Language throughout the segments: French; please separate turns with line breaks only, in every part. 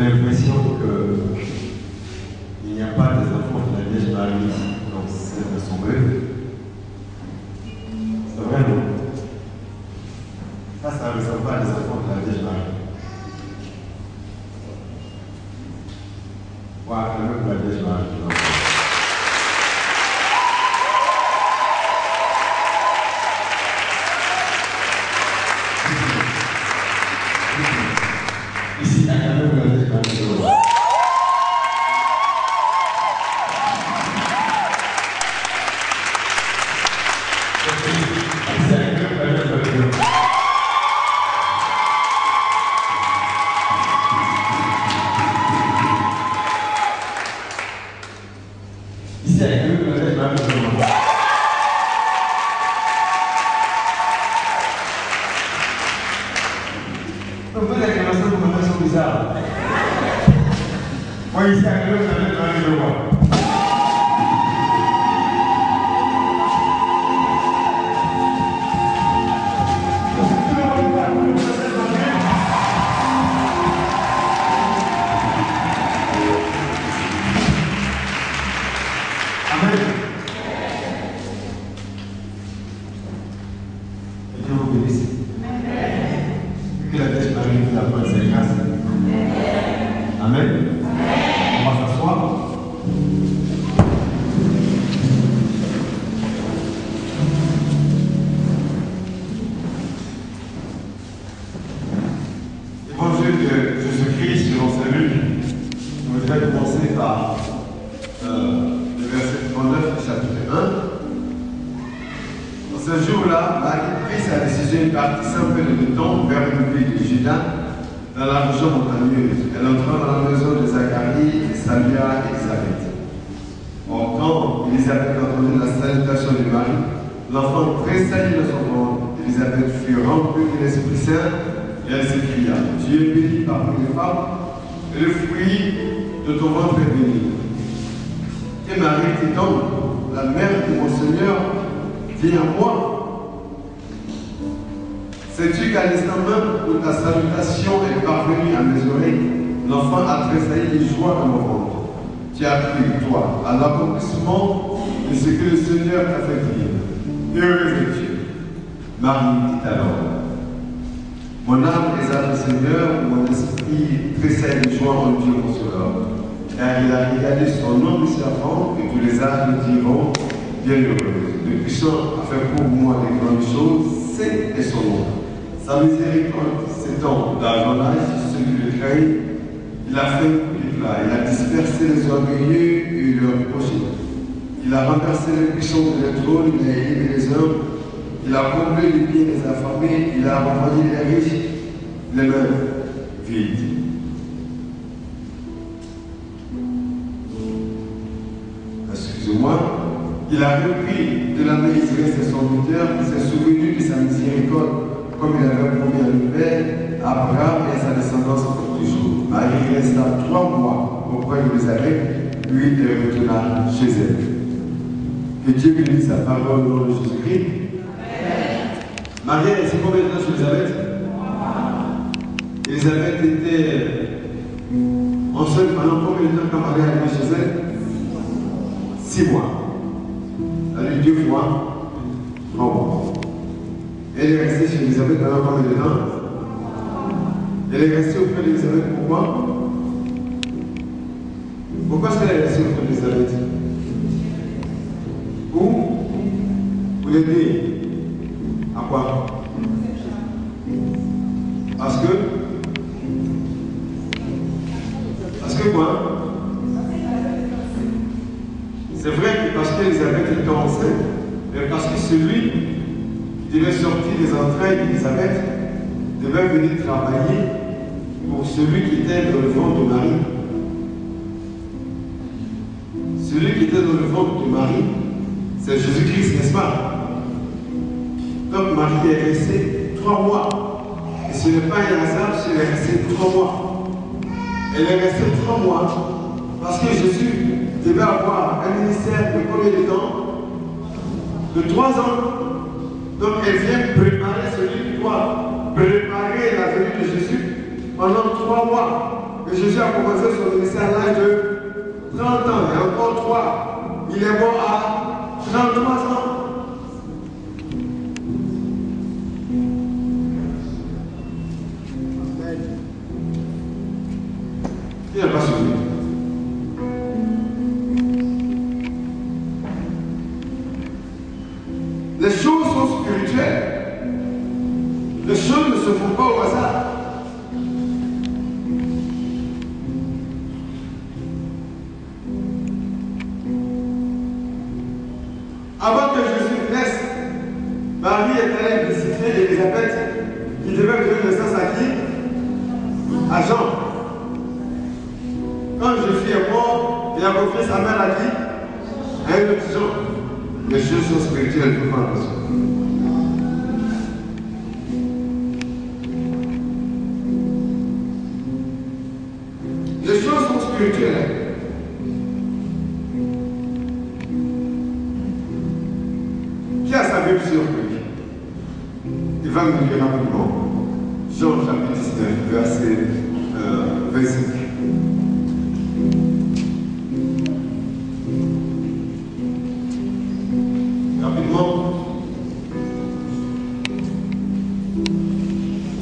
l'impression qu'il n'y a pas des enfants de la Vierge Marie dans cette assemblée. C'est vrai, non? Ça ne ressemble pas à des enfants de la Vierge Marie. Voilà, même la Vierge Marie. Ici, il y a quand même la Vierge Marie.
Préparer la venue de Jésus pendant 3 mois. que Jésus a commencé son ministère à l'âge de 30 ans, et encore 3. Il est mort à 33 ans. Il n'a pas suivi. Les choses sont spirituelles. Les choses ne se font pas au hasard. Avant que Jésus naisse, Marie est allée visiter Élisabeth, qui devait donner naissance à qui? À Jean. Quand Jésus est mort, il a confié sa mère à qui? À un autre Jean. Les choses sont spirituelles, il faut faire attention. Les choses sont spirituelles. Qui a sa Bible sur lui? Il va me lire rapidement. Jean chapitre 19, verset 25.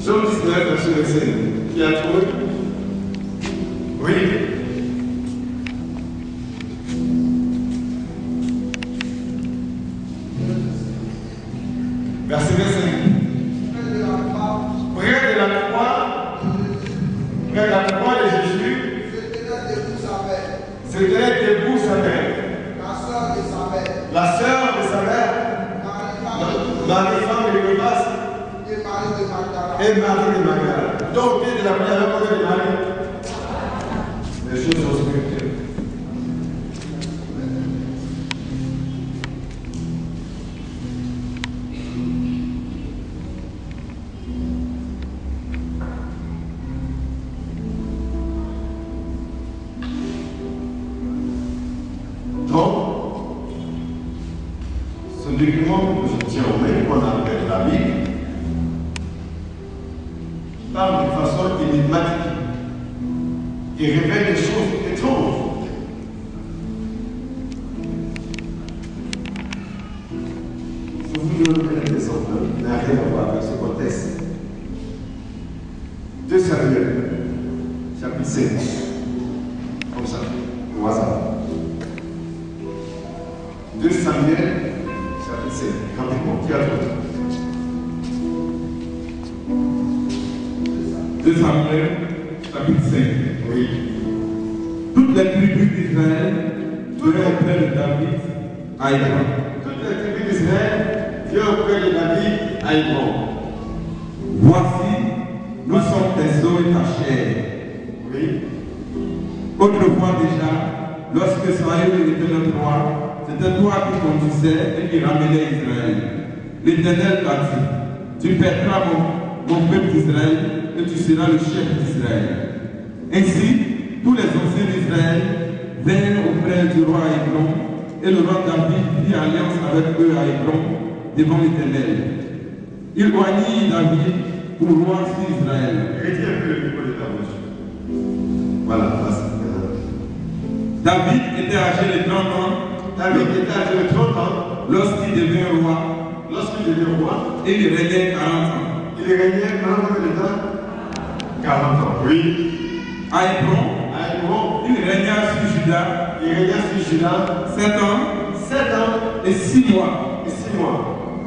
Jean 19, verset 25. Qui a trouvé? Oui. Verset 25. Près de la croix de Jésus, se tenait debout sa mère. La sœur de sa mère, Marie, femme de Cléopas, et Marie de Magdala. Donc, au pied de la prière, la côté de Marie, les choses sont spirituelles. Donc, ce document que je tiens en main, qu'on appelle la Bible, parle de façon énigmatique et révèle des choses étranges. Je vous donnerai des exemples, mais rien à voir avec ce contexte. 2 Samuel, chapitre 5, comme ça, au hasard. 2 Samuel, chapitre 5, rapidement, qui a d'autre?
2 Samuel, chapitre 5.
Oui.
Toutes les tribus d'Israël venaient auprès de David à Hébron.
Toutes les tribus d'Israël viennent auprès de David à Hébron.
Voici, nous sommes tes os et ta chair.
Oui.
Autrefois déjà, lorsque Saül était notre roi, c'était toi qui conduisais et qui ramenais Israël. L'Éternel t'a dit, tu perdras mon peuple d'Israël et tu seras le chef d'Israël. Ainsi, tous les anciens d'Israël vinrent auprès du roi à Hébron, et le roi David fit alliance avec eux à Hébron devant l'Éternel. Il oignit David pour roi sur Israël.
Rédis un peu le micro de ta bouche. Voilà, voilà.
David était âgé de 30 ans.
David était âgé de 30 ans
Lorsqu'il devint roi,
et
il régnait 40 ans.
Il régnait pendant combien de temps? 40 ans. Oui.
À Hébron, il régna sur Juda.
Il régna sur Juda
7 ans.
7 ans
Et 6 mois.
et 6 mois.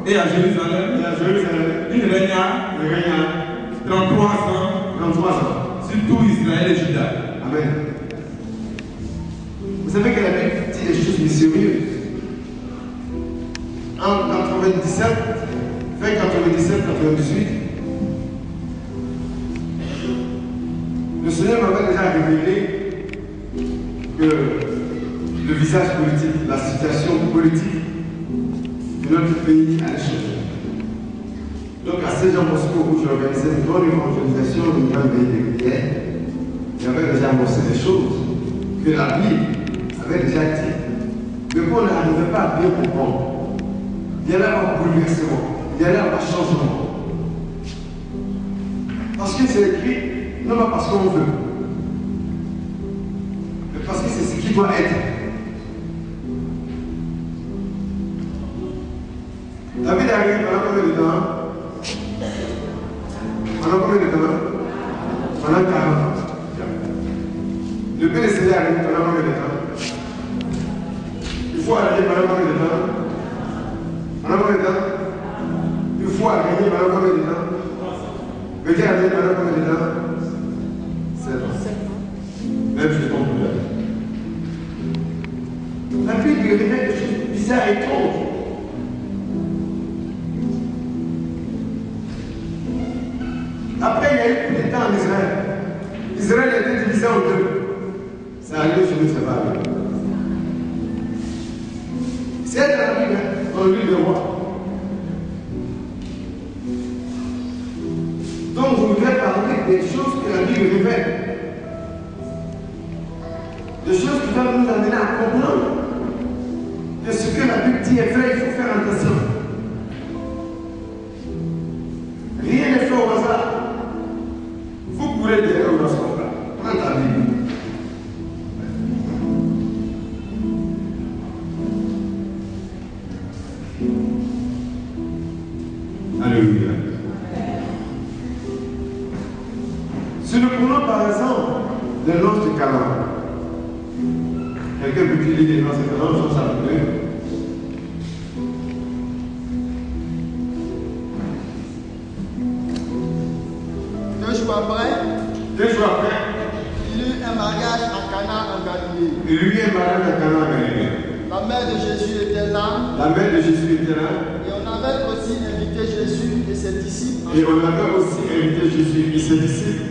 Et à Jérusalem,
Et à Jérusalem,
il régna
il régna
33 ans
33 ans.
sur tout Israël et Juda.
Amen. Vous savez que la Bible dit des choses mystérieuses. En 97, fin 97-98, le Seigneur m'avait déjà révélé que le visage politique, la situation politique de notre pays allait changer. Donc à Saint-Jean-Bosco, où j'organisais une grande évangélisation, une grande veille de prière, j'avais déjà annoncé des choses que la Bible avait déjà dit. Mais qu'on n'arrivait pas à bien comprendre. Il y allait avoir un bouleversement, il y allait avoir un changement. Parce que c'est écrit, non pas parce qu'on veut, parce que c'est ce qui doit être. David est arrivé pendant combien de temps? Pendant combien de temps? Pendant 40 ans. Le père de Seigneur est arrivé pendant combien de temps? Il faut arriver pendant combien de temps? Pendant combien de temps? Il faut arriver pendant combien de temps? Le Dieu arrivé pendant combien de temps? 7 ans. Même je tombe là. La Bible révèle des choses bizarres et étranges. Après, il y a eu plus de temps en Israël. Israël était divisé en deux. Ça arrive chez nous, c'est pas arrivé. C'est dans la Bible, dans le livre de roi. Donc, je voudrais parler des choses que la Bible révèle. Des choses qui doivent nous amener à comprendre que ce que la Bible dit est vrai, il faut faire attention. Rien n'est fait au hasard. Vous pourrez dire au hasard. Prends ta Bible. Alléluia. Si nous prenons par exemple les noces de Canaan, quelqu'un peut lire les noces de Canaan, ça peut plaît. Deux jours après,
il eut un mariage à Cana en Galilée.
Il y eut un mariage à Canaan en Galilée.
La mère de Jésus était là.
La mère de Jésus était là.
Et on avait aussi invité Jésus et ses disciples
Et on avait aussi invité Jésus et ses disciples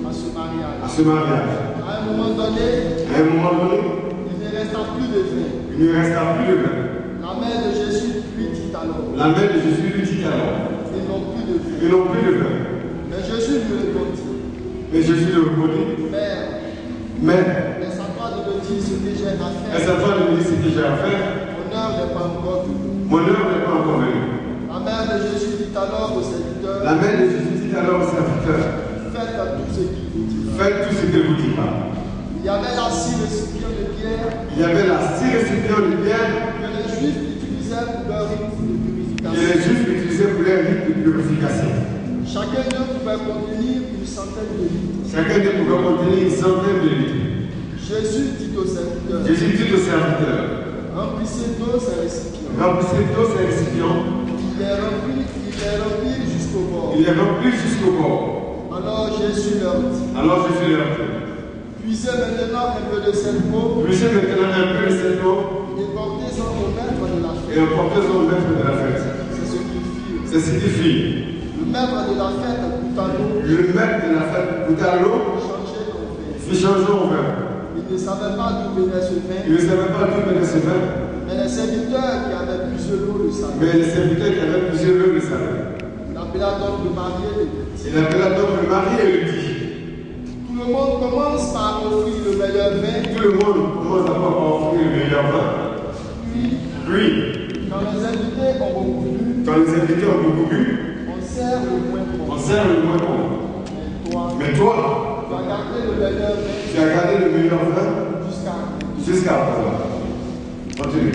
à ce mariage.
à ce mariage.
À un moment donné, il ne resta plus de vin.
Il ne resta plus de vin.
La mère de Jésus lui dit alors,
La mère de Jésus lui dit alors,
ils n'ont plus de vin.
ils n'ont plus de vin.
Mais Jésus lui répondit,
Mais Jésus lui répondit,
Mère, laisse-moi de me dire ce que j'ai à faire.
laisse-toi de me dire ce que j'ai à faire.
Mon heure n'est pas encore venue.
Mon heure n'est pas encore venue.
La mère de Jésus dit alors aux serviteurs,
La mère de Jésus dit alors aux serviteurs,
faites tout ce qu'il vous dit.
faites tout ce que vous dites pas.
Il y avait là 6 récipients de pierre
Il y avait là 6 récipients de pierre
que les Juifs utilisaient pour leur rite de
que
purification.
les Juifs utilisaient pour leur rite de purification.
Chacun d'eux pouvait contenir une centaine de litres.
Chacun d'eux pouvait contenir une centaine de litres.
Jésus dit aux serviteurs,
Jésus dit aux serviteurs,
remplissez d'eau ces récipients.
remplissez tous ces récipients.
Il les remplit jusqu'au bord.
Il les remplit jusqu'au bord.
Alors Jésus leur dit,
Alors Jésus leur dit,
puisez maintenant un peu de cette eau
puisez maintenant un peu de cette eau
et portez-en au maître de la
et
fête.
emportez-en au maître de la fête.
C'est ce qu'ils firent.
C'est ce qu'il fit.
Le maître de la fête goûta l'eau,
Le maître de la fête goûta l'eau,
changé en vin.
fit changer en vin.
Il ne savait pas d'où venait ce vin,
Il ne savait pas d'où venait ce vin,
mais les serviteurs qui avaient plusieurs lots le savaient.
mais les serviteurs qui avaient plusieurs lieux le savaient.
Il appela donc le marié et lui dit,
Il appela donc le mari et lui dit,
tout le monde commence par offrir le meilleur vin,
tout le monde commence d'abord à offrir le meilleur vin.
puis,
Puis,
quand les invités ont beaucoup bu,
quand les invités ont beaucoup bu,
on sert le moins
on
bon.
sert le moins bon.
Mais toi,
Mais toi,
tu as gardé le meilleur vin
tu as gardé le meilleur vin
jusqu'à
jusqu'à présent. Continue.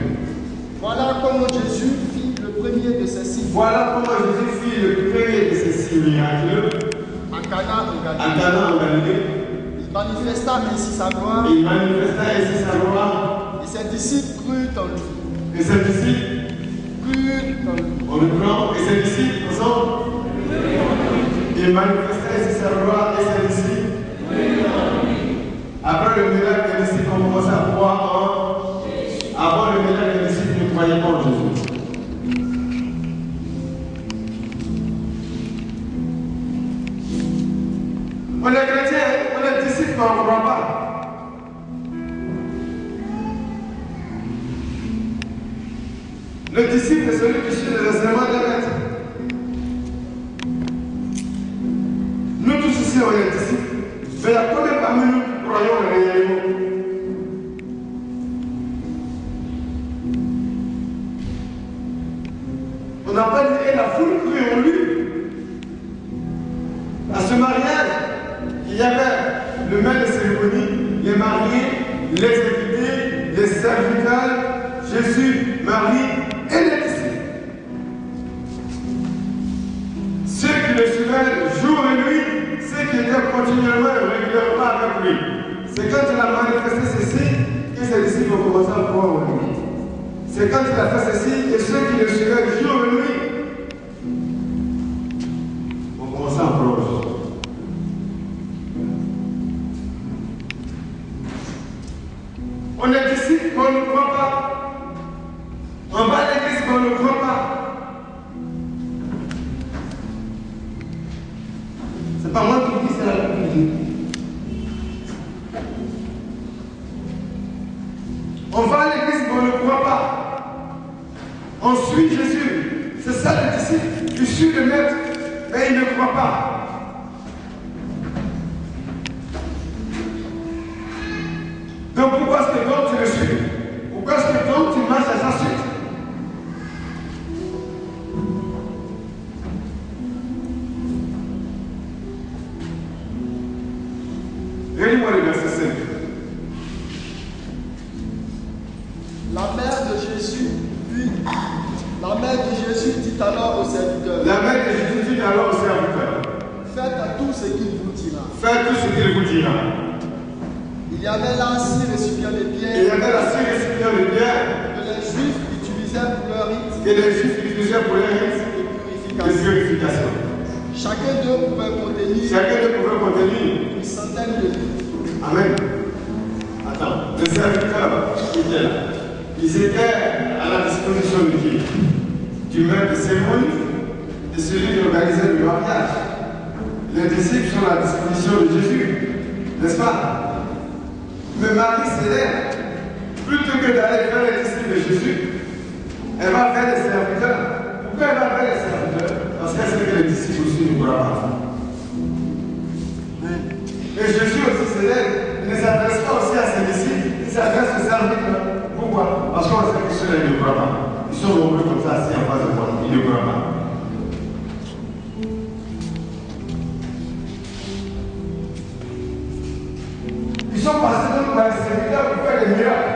Voilà comment Jésus fit le premier de ces signes
Voilà comment Jésus fit le premier de ces signes miraculeux
à Cana en
à
Galilée.
Cana en Galilée.
Il manifesta ainsi sa gloire
Il manifesta ainsi sa gloire
et ses disciples crurent en lui.
et ses disciples,
Crurent en lui.
on le prend, et ses disciples ensemble. Il manifesta ainsi sa gloire et ses disciples. Après le miracle, les disciples ont commencé à croire en. Avant le miracle, les disciples ne croyaient pas en Jésus. On est chrétien, on est disciples, mais on ne croit pas. Le disciple est celui qui suit les enseignements d'un maître. Nous tous ici, on est disciples. Mais il y a combien parmi nous qui croyons réellement? On n'a pas dit, et la foule crut en lui. À ce mariage, il y avait le maître de cérémonie, les mariés, les invités, les serviteurs, Jésus, Marie et les disciples. Ceux qui le suivaient jour et nuit, ceux qui étaient continuellement et régulièrement avec lui. C'est quand il a manifesté ceci que ses disciples ont commencé à croire en lui. C'est quand il a fait ceci que ceux qui le suivaient jour et nuit ont commencé à croire en lui. On est disciples, mais on ne croit pas. On va à l'église, mais on ne croit pas. C'est pas moi qui dis, c'est la Bible qui dit. On va à l'église, mais on ne croit pas. On suit Jésus. C'est ça le disciple. Tu suis le maître, mais il ne croit pas. Donc pourquoi est-ce que donc tu le suis? Pourquoi est-ce que donc tu marches à sa suite? Relis-moi le verset 5.
La mère de Jésus dit alors aux serviteurs.
La mère de Jésus dit alors aux serviteurs.
Faites tout ce qu'il vous dira.
Faites tout ce qu'il vous dira.
Il y avait là 6 récipients de pierre.
Il y avait là 6 récipients de pierre
que les Juifs utilisaient pour leur rite
que les Juifs utilisaient pour leur rite
de
de purification.
Chacun d'eux pouvait
contenir
une centaine de litres.
Amen. Attends, les serviteurs qui étaient là, ils étaient à la disposition de qui? Du maître de cérémonie, de celui qui organisait le mariage. Les disciples sont à la disposition de Jésus, n'est-ce pas? Mais Marie célèbre, plutôt que d'aller vers les disciples de Jésus, elle va vers les serviteurs. Pourquoi elle va vers les serviteurs? Parce qu'elle sait que les disciples aussi ne pourront pas. Et Jésus aussi célèbre, il ne s'adresse pas aussi à ses disciples, il s'adresse aux serviteurs. Pourquoi? Parce qu'on sait que ceux-là ne croient pas. Ils sont nombreux comme ça, assis en face de moi, ils ne croient pas. Ils sont passés donc par les serviteurs pour faire des miracles.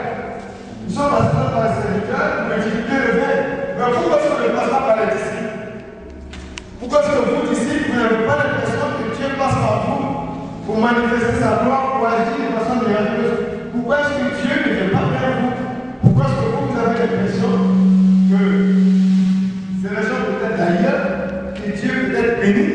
Ils sont passés donc par les serviteurs pour multiplier le vin. Mais pourquoi est-ce qu'on ne passe pas par les disciples? Pourquoi est-ce que vous, disciples, vous n'avez pas l'impression que Dieu passe par vous pour manifester sa gloire, pour agir de façon miraculeuse? Pourquoi est-ce que Dieu ne vient pas vers vous? Pourquoi est-ce que vous avez l'impression que c'est les gens peut-être d'ailleurs, que Dieu peut-être béni,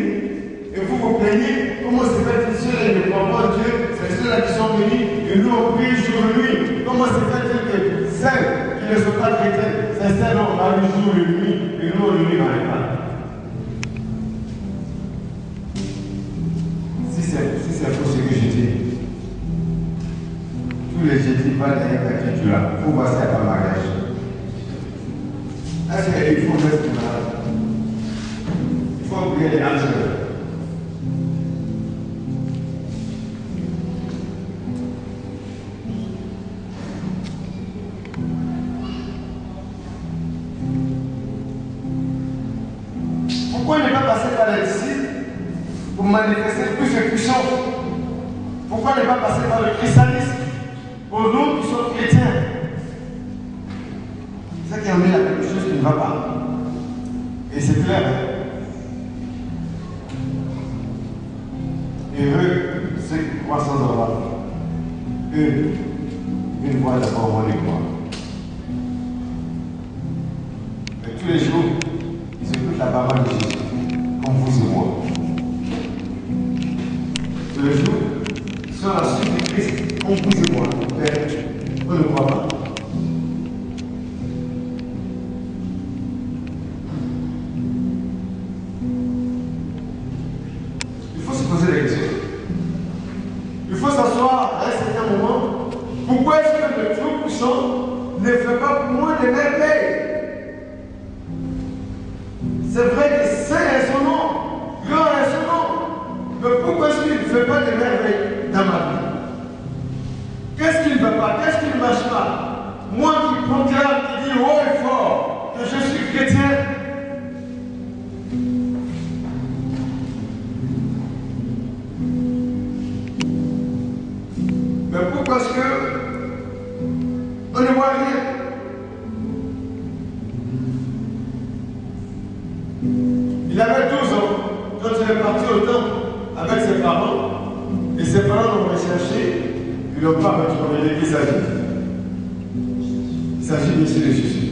et vous vous plaignez, comment se fait-il ceux-là ne croient pas Dieu, c'est ceux-là qui sont bénis, et nous on prie jour et nuit. Comment se fait-il que celles qui ne sont pas chrétiennes, c'est celles on va jour et nuit, et nous on ne les marie pas? Si c'est pour ce que je dis, tous les jeudis, pas derrière tu là, pour voir ça à mariage. Est-ce qu'il faut mettre du mariage? Il faut oublier les anges. Pourquoi ne pas passer par les disciples pour manifester plus de puissance? Pourquoi ne pas passer par le christianisme pour nous qui sommes chrétiens? C'est ça qui amène à quelque chose qui ne va pas. Et c'est clair. Heureux ceux qui croient sans avoir. Une voix d'abord, on les croit. Mais tous les jours, ils écoutent la parole de Jésus, comme vous et moi. Tous les jours, ils sont à la suite de Christ, comme vous et moi. Mais on ne croit pas. Il faut se poser la question. Il faut s'asseoir à un certain moment. Pourquoi est-ce que le Tout-Puissant ne fait pas pour moi des merveilles? C'est vrai que saint est son nom, grand est son nom. Mais pourquoi est-ce qu'il ne fait pas de merveilles dans ma vie? Qu'est-ce qu'il ne veut pas? Qu'est-ce qu'il ne marche pas? Moi qui proclame, qui dis haut et fort que je suis chrétien. Mais pourquoi est-ce que vois rien. Il avait 12 ans quand il est parti au temple avec ses parents. Et ses parents l'ont recherché. Ils n'ont pas retrouvé de qui il s'agit. Il s'agit ici de Jésus.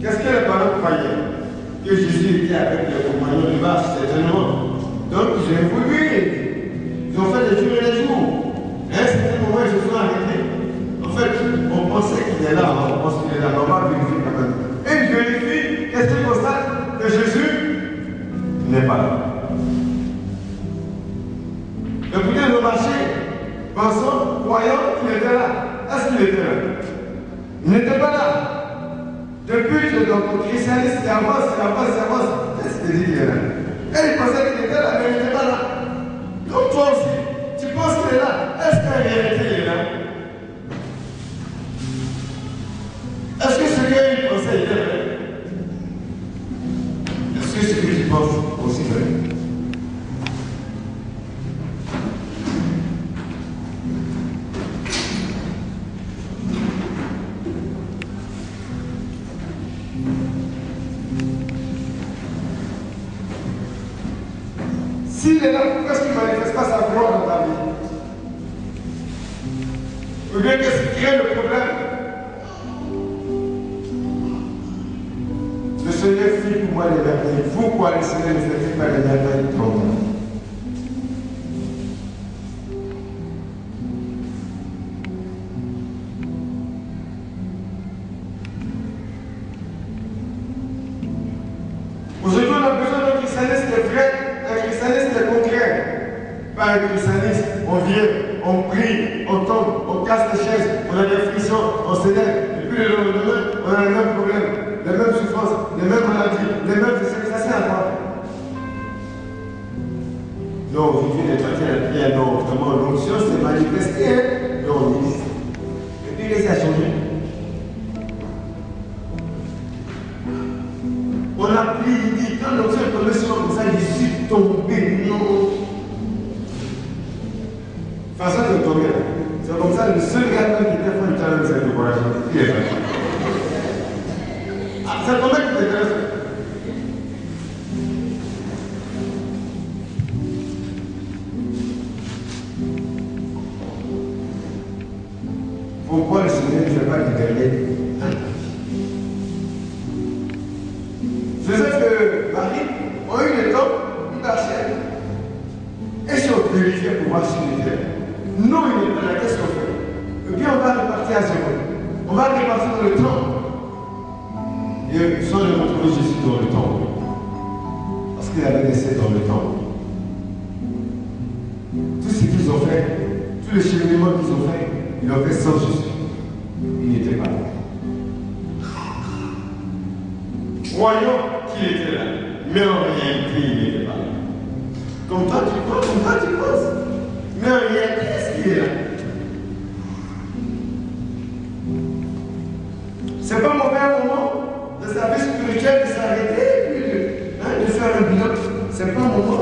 Qu'est-ce que les parents croyaient? Que Jésus était avec les compagnons de marche, certainement. Donc, j'ai voulu. Ils ont fait des jours et des jours. Et à un certain moment, Jésus a arrêté. En fait, on pensait qu'il est là, on pense qu'il est là, mais on va vérifier quand même. Et il vérifie, qu'est-ce qu'il constate? Que Jésus n'est pas là. Le boudin de marché, pensant, croyant qu'il était là. Est-ce qu'il était là? Il n'était pas là. Depuis que notre christianisme avance. Qu'est-ce qu'il dit qu'il est là? Et il pensait qu'il était là, mais il n'était pas là. Donc toi aussi, tu penses qu'il est là. Est-ce qu'en réalité il est là? Est-ce que ce qu'il pensait il est vrai? Est-ce que ce que tu penses aussi vrai? S'il est là, pourquoi est-ce qu'il ne manifeste pas sa gloire dans ta vie? Ou bien qu'est-ce qui crée le problème? Le Seigneur fit pour moi les merveilles. Vous, quoi, le Seigneur ne fait pas les merveilles pour moi. Aujourd'hui, on a besoin d'un christianisme qui est vrai, un christianisme qui est concret. Pas un christianisme, on vient, on prie, on tombe, on casse les chaises, on a des frictions, on s'élève, et puis le lendemain, on a les mêmes problèmes, les mêmes souffrances, les mêmes maladies, les mêmes discriminations à quoi? Non, vous vivez les chrétiens à la prière, non, vraiment, l'onction s'est manifestée, hein? Non, on dit. Et puis, qu'est-ce qui a changé? On a prié, il dit, quand l'onction est tombée sur moi comme ça, je suis tombé, non. Façon de tomber là. C'est comme ça, le seul gars qui était fait le challenge, c'est le courage. Il est fait. Ah, c'est ton mec qui t'intéresse. Pourquoi le Seigneur ne fait pas l'éternel? C'est ça que Marie a eu le temps, il marchait. Et si on vérifiait pour voir s'il était, non, il n'est pas là, qu'est-ce qu'on fait? Et puis on va repartir à zéro. On va repartir dans le temps. Et sans le retrouver Jésus dans le temps. Parce qu'il avait laissé dans le temps. Tout ce qu'ils ont fait, tous les cheminements qu'ils ont fait, ils l'ont fait sans Jésus. Il n'était pas là. Croyons qu'il était là, mais en réalité, il n'était pas là. Comme toi, tu penses, mais en réalité, est-ce qu'il est là? C'est pas mauvais moment de sa vie spirituelle de s'arrêter et puis de faire un bilan. C'est pas un moment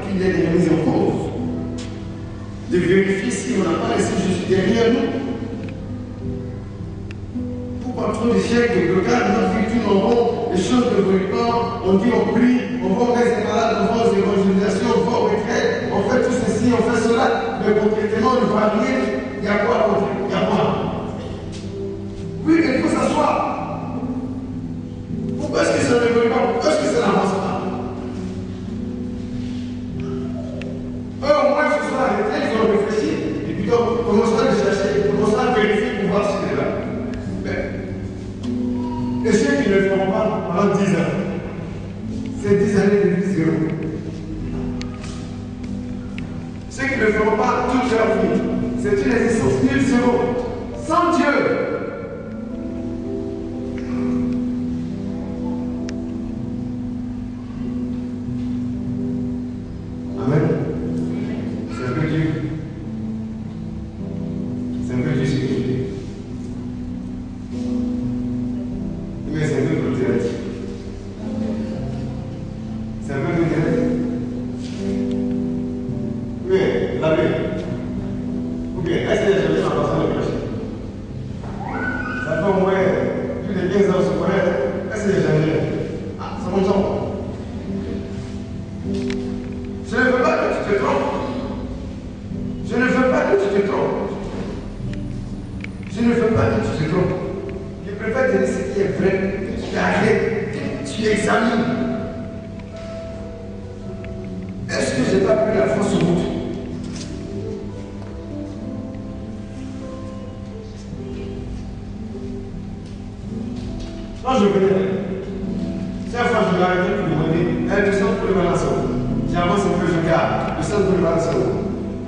qu'il y ait des mises en cause. De vérifier si on n'a pas laissé Jésus derrière nous. Pourquoi trop d'échecs, de blocages, notre vie tourne en rond, les choses ne brûlent pas, on dit on prie, on va au reste des malades, on va aux évangélisations, on va aux retraites, on fait tout ceci, on fait cela, mais concrètement on ne voit rien. Il y a quoi à côté? Il y a quoi? Oui, il faut s'asseoir. Pourquoi est-ce que ça ne brûle pas? Pourquoi est-ce que ça n'avance pas? Eux, au moins, ce soir, ils ont réfléchi, et puis donc, commencent à le chercher, commencent à vérifier pour voir s'il est là. Et ceux qui ne le feront pas pendant 10 ans, c'est 10 années de vie zéro. Ceux qui ne le feront pas toute leur vie, c'est une existence nulle zéro. Sans Dieu. Amen. C'est un peu Dieu. C'est un peu Dieu ce que je dis. Mais c'est un peu plus direct. C'est un peu plus direct. Mais la Bible. Ou bien, est-ce que j'ai jamais passé le péché? Ça pas que tu te trompes. Je préfère te dire ce qui est vrai, qui arrive, que tu examines. Est-ce que je n'ai pas pris la fausse route? Quand je venais, chaque fois je m'arrêtais pour demander, le centre pour le balancer. J'avance un peu, je garde, le centre pour le balancer.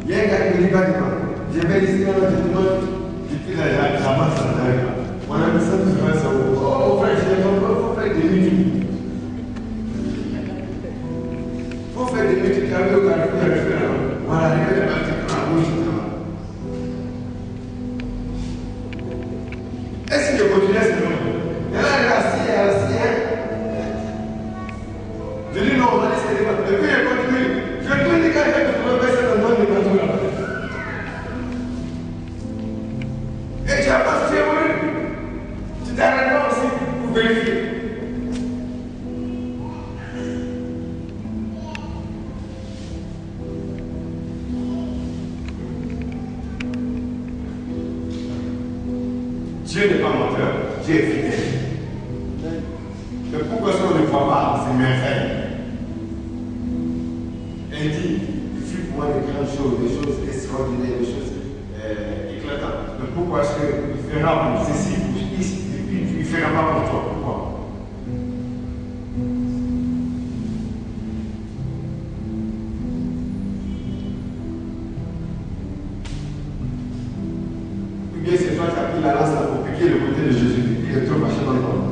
Il y a un gars qui me dit, je vais ici, je demande, depuis là, j'avance, ça n'arrive pas. On a le centre pour le balancer. Oh, frère, je n'ai pas, il faut faire des minutes. Il faut faire des minutes, car le gars, voilà, arriver à la partie pour la bouche. Est-ce que je continue à ce moment? Je dis non, on va laisser les gens. Et puis il continue. Je peux dire qu'à chaque fois que je fais dans le bateau là. Et tu n'as pas fait voulu. Tu t'arrêtes pas aussi pour vérifier. Dieu n'est pas menteur, Dieu est fidèle. Mais pourquoi ça on ne voit pas ses merveilles? Il dit, il fut pour moi des grandes choses, des choses extraordinaires, des choses éclatantes. Mais pourquoi est-ce qu'il fera pour ceci, il ne fera pas pour toi? Pourquoi? Ou bien c'est toi qui as pris la lance pour piquer le côté de Jésus, il est trop fâché dans le monde.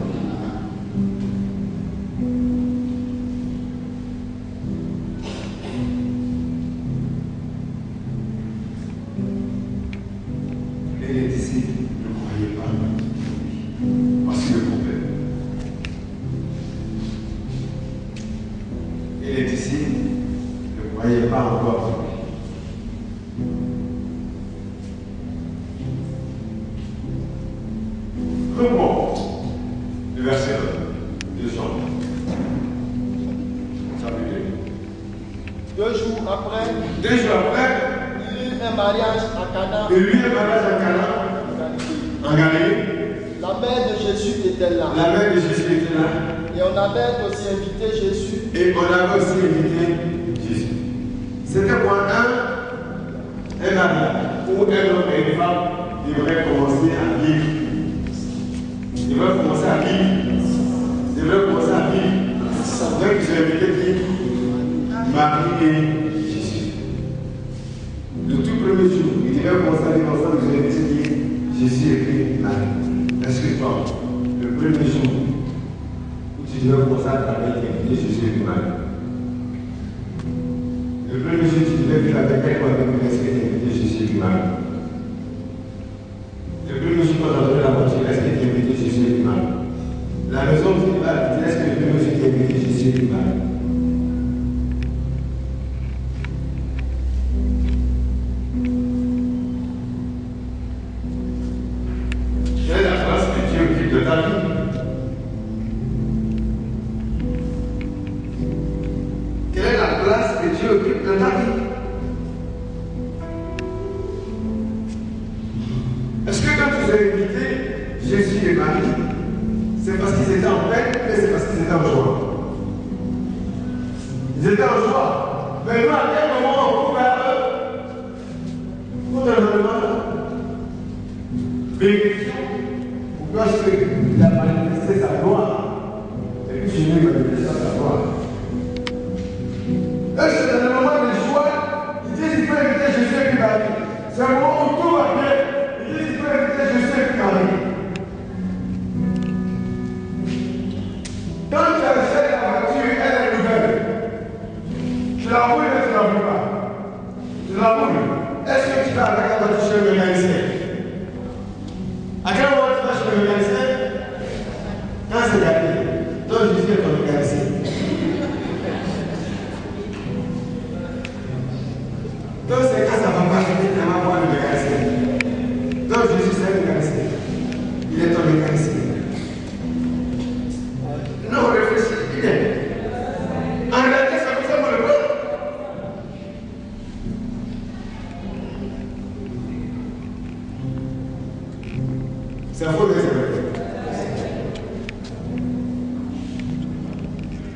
C'est faux, mais c'est vrai.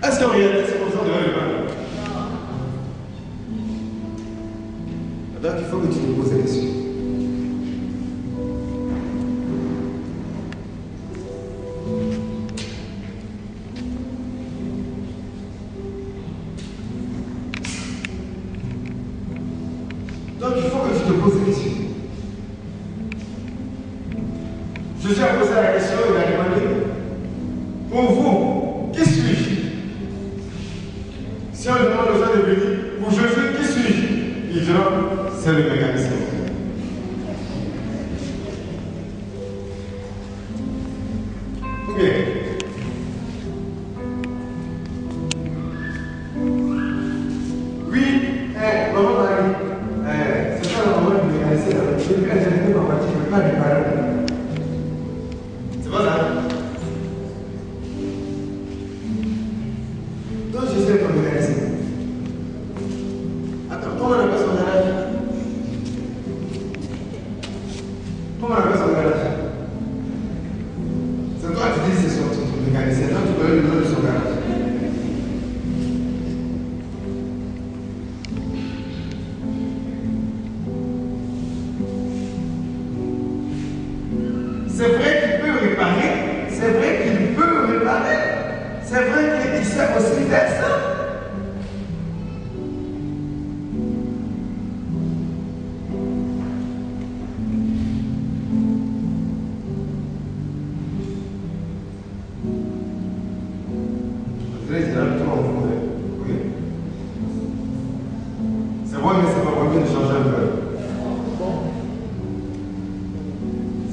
Est-ce qu'en réalité, c'est comme ça devant le mal? Donc il faut que tu te poses la question. Donc il faut que tu te poses la question. Je suis à poser la question et il a demandé, pour vous, qui suis-je? Si on demande aux gens de venir, pour Jésus, qui suis-je? Ils diront, c'est le mécanicien. Ou bien, oui, maman Marie, c'est ça la maman du mécanicien. Depuis qu'elle est venue ma voiture, je ne peux pas réparer. C'est pas ça? Donc je sais comme mécanicien. Attends, comment on appelle son garage? Comment on appelle son garage? C'est toi qui dis que c'est son mécanicien. Donc tu connais le nom de son garage. C'est vrai qu'il peut réparer. C'est vrai qu'il peut réparer. C'est vrai qu'il sait aussi faire ça. C'est bon, mais c'est pas bon de changer un peu.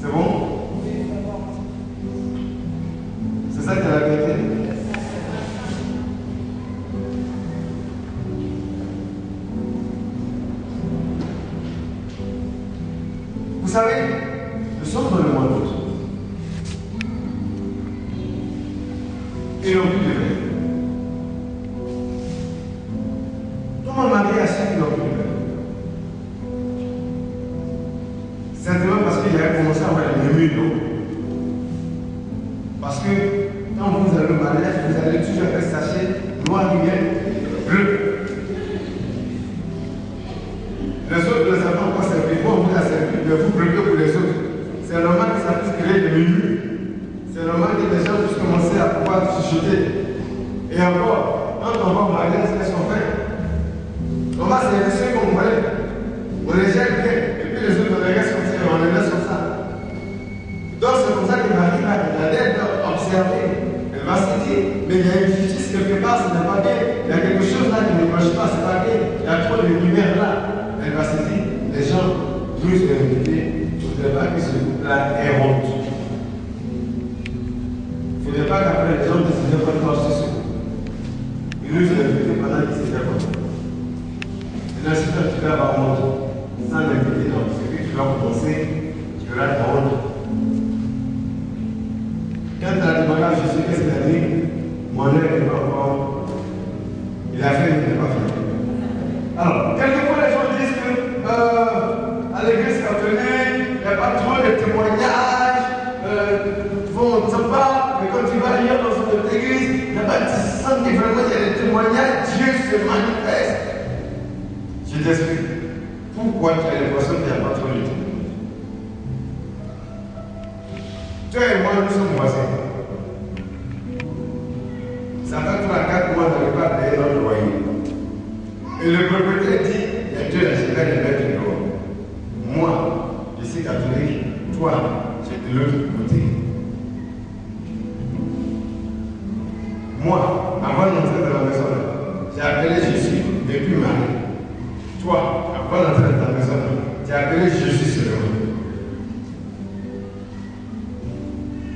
C'est bon? C'est ça que tu as la vérité? Vous savez, nous sommes dans le mois d'août. Et on plus de verre. Mon mari a su qu'il n'a plus de verre. Simplement parce qu'il avait commencé à avoir des murs d'eau. Parce que quand vous allez au mariage, vous allez toujours faire sachet noir, lumière, bleu. Les autres, les enfants, pas servir. Vous, on vous a servi, mais vous bloquez pour les autres. C'est normal que ça puisse créer des menus. C'est normal que les gens puissent commencer à pouvoir chuchoter. Et encore, quand on va au mariage, qu'est-ce qu'on fait? On va se laisser comme vous voulez. On les jette bien. Et puis les autres, on les laisse comme ça. On les laisse comme ça. Donc c'est comme ça que Marie va observer. Elle va se dire, mais il y a une justice quelque part, ce n'est pas bien. Il y a quelque chose là qui ne marche pas, ce n'est pas bien. Il y a trop de lumière là. Elle va se dire, les gens nous ont invités. Il ne faudrait pas que ce couple-là ait honte. Il ne faudrait pas qu'après les gens décident pas de torcher ce couple. Ils nous ont invités pendant qu'ils s'étaient contents. Et là, si toi tu vas avoir honte, sans l'inviter dans ce que tu vas commencer, tu auras ta honte. Quand tu as demandé à Jésus qu'est-ce qu'il a dit, mon œil n'est pas encore. Il a fait, il n'est pas fait. Alors, quelquefois les gens disent que à l'église catholique, il n'y a pas trop de témoignages, on ne sait pas, mais quand tu vas lire dans une autre église, il n'y a pas de sens que vraiment il y a des témoignages, Dieu se manifeste. Je t'explique. Pourquoi tu as l'impression qu'il n'y a pas trop de témoignages? Toi et moi, nous sommes voisins. Ça fait 3-4 mois qu'on n'arrive pas à payer notre loyer. Et le propriétaire dit, il y a Dieu, je vais les mettre dehors. Moi, je suis catholique, toi, tu es de l'autre côté. Moi, avant d'entrer dans la maison, j'ai appelé Jésus depuis Marie. Toi, avant d'entrer dans la maison, j'ai appelé Jésus seulement.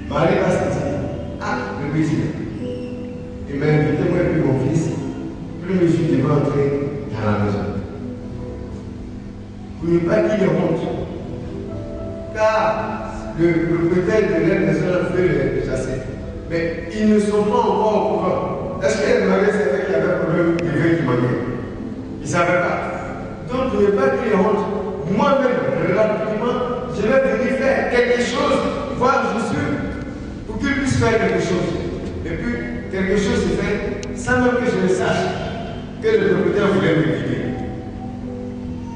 Marie va se dire, ah, le président, il m'a invité, moi et puis mon fils, plus je devais entrer dans la maison. Pour ne pas qu'il ait honte, car le propriétaire de la maison veut les chasser. Mais ils ne sont pas encore au courant. Est-ce que les Marie savaient qu'il y avait un problème de vin qui manquait? Ils ne savaient pas. Donc, pour ne pas qu'il ait honte, moi-même, rapidement, je vais venir faire quelque chose voir Jésus pour qu'il puisse faire quelque chose. Et puis, quelque chose se fait sans même que je ne sache que le propriétaire voulait me guider.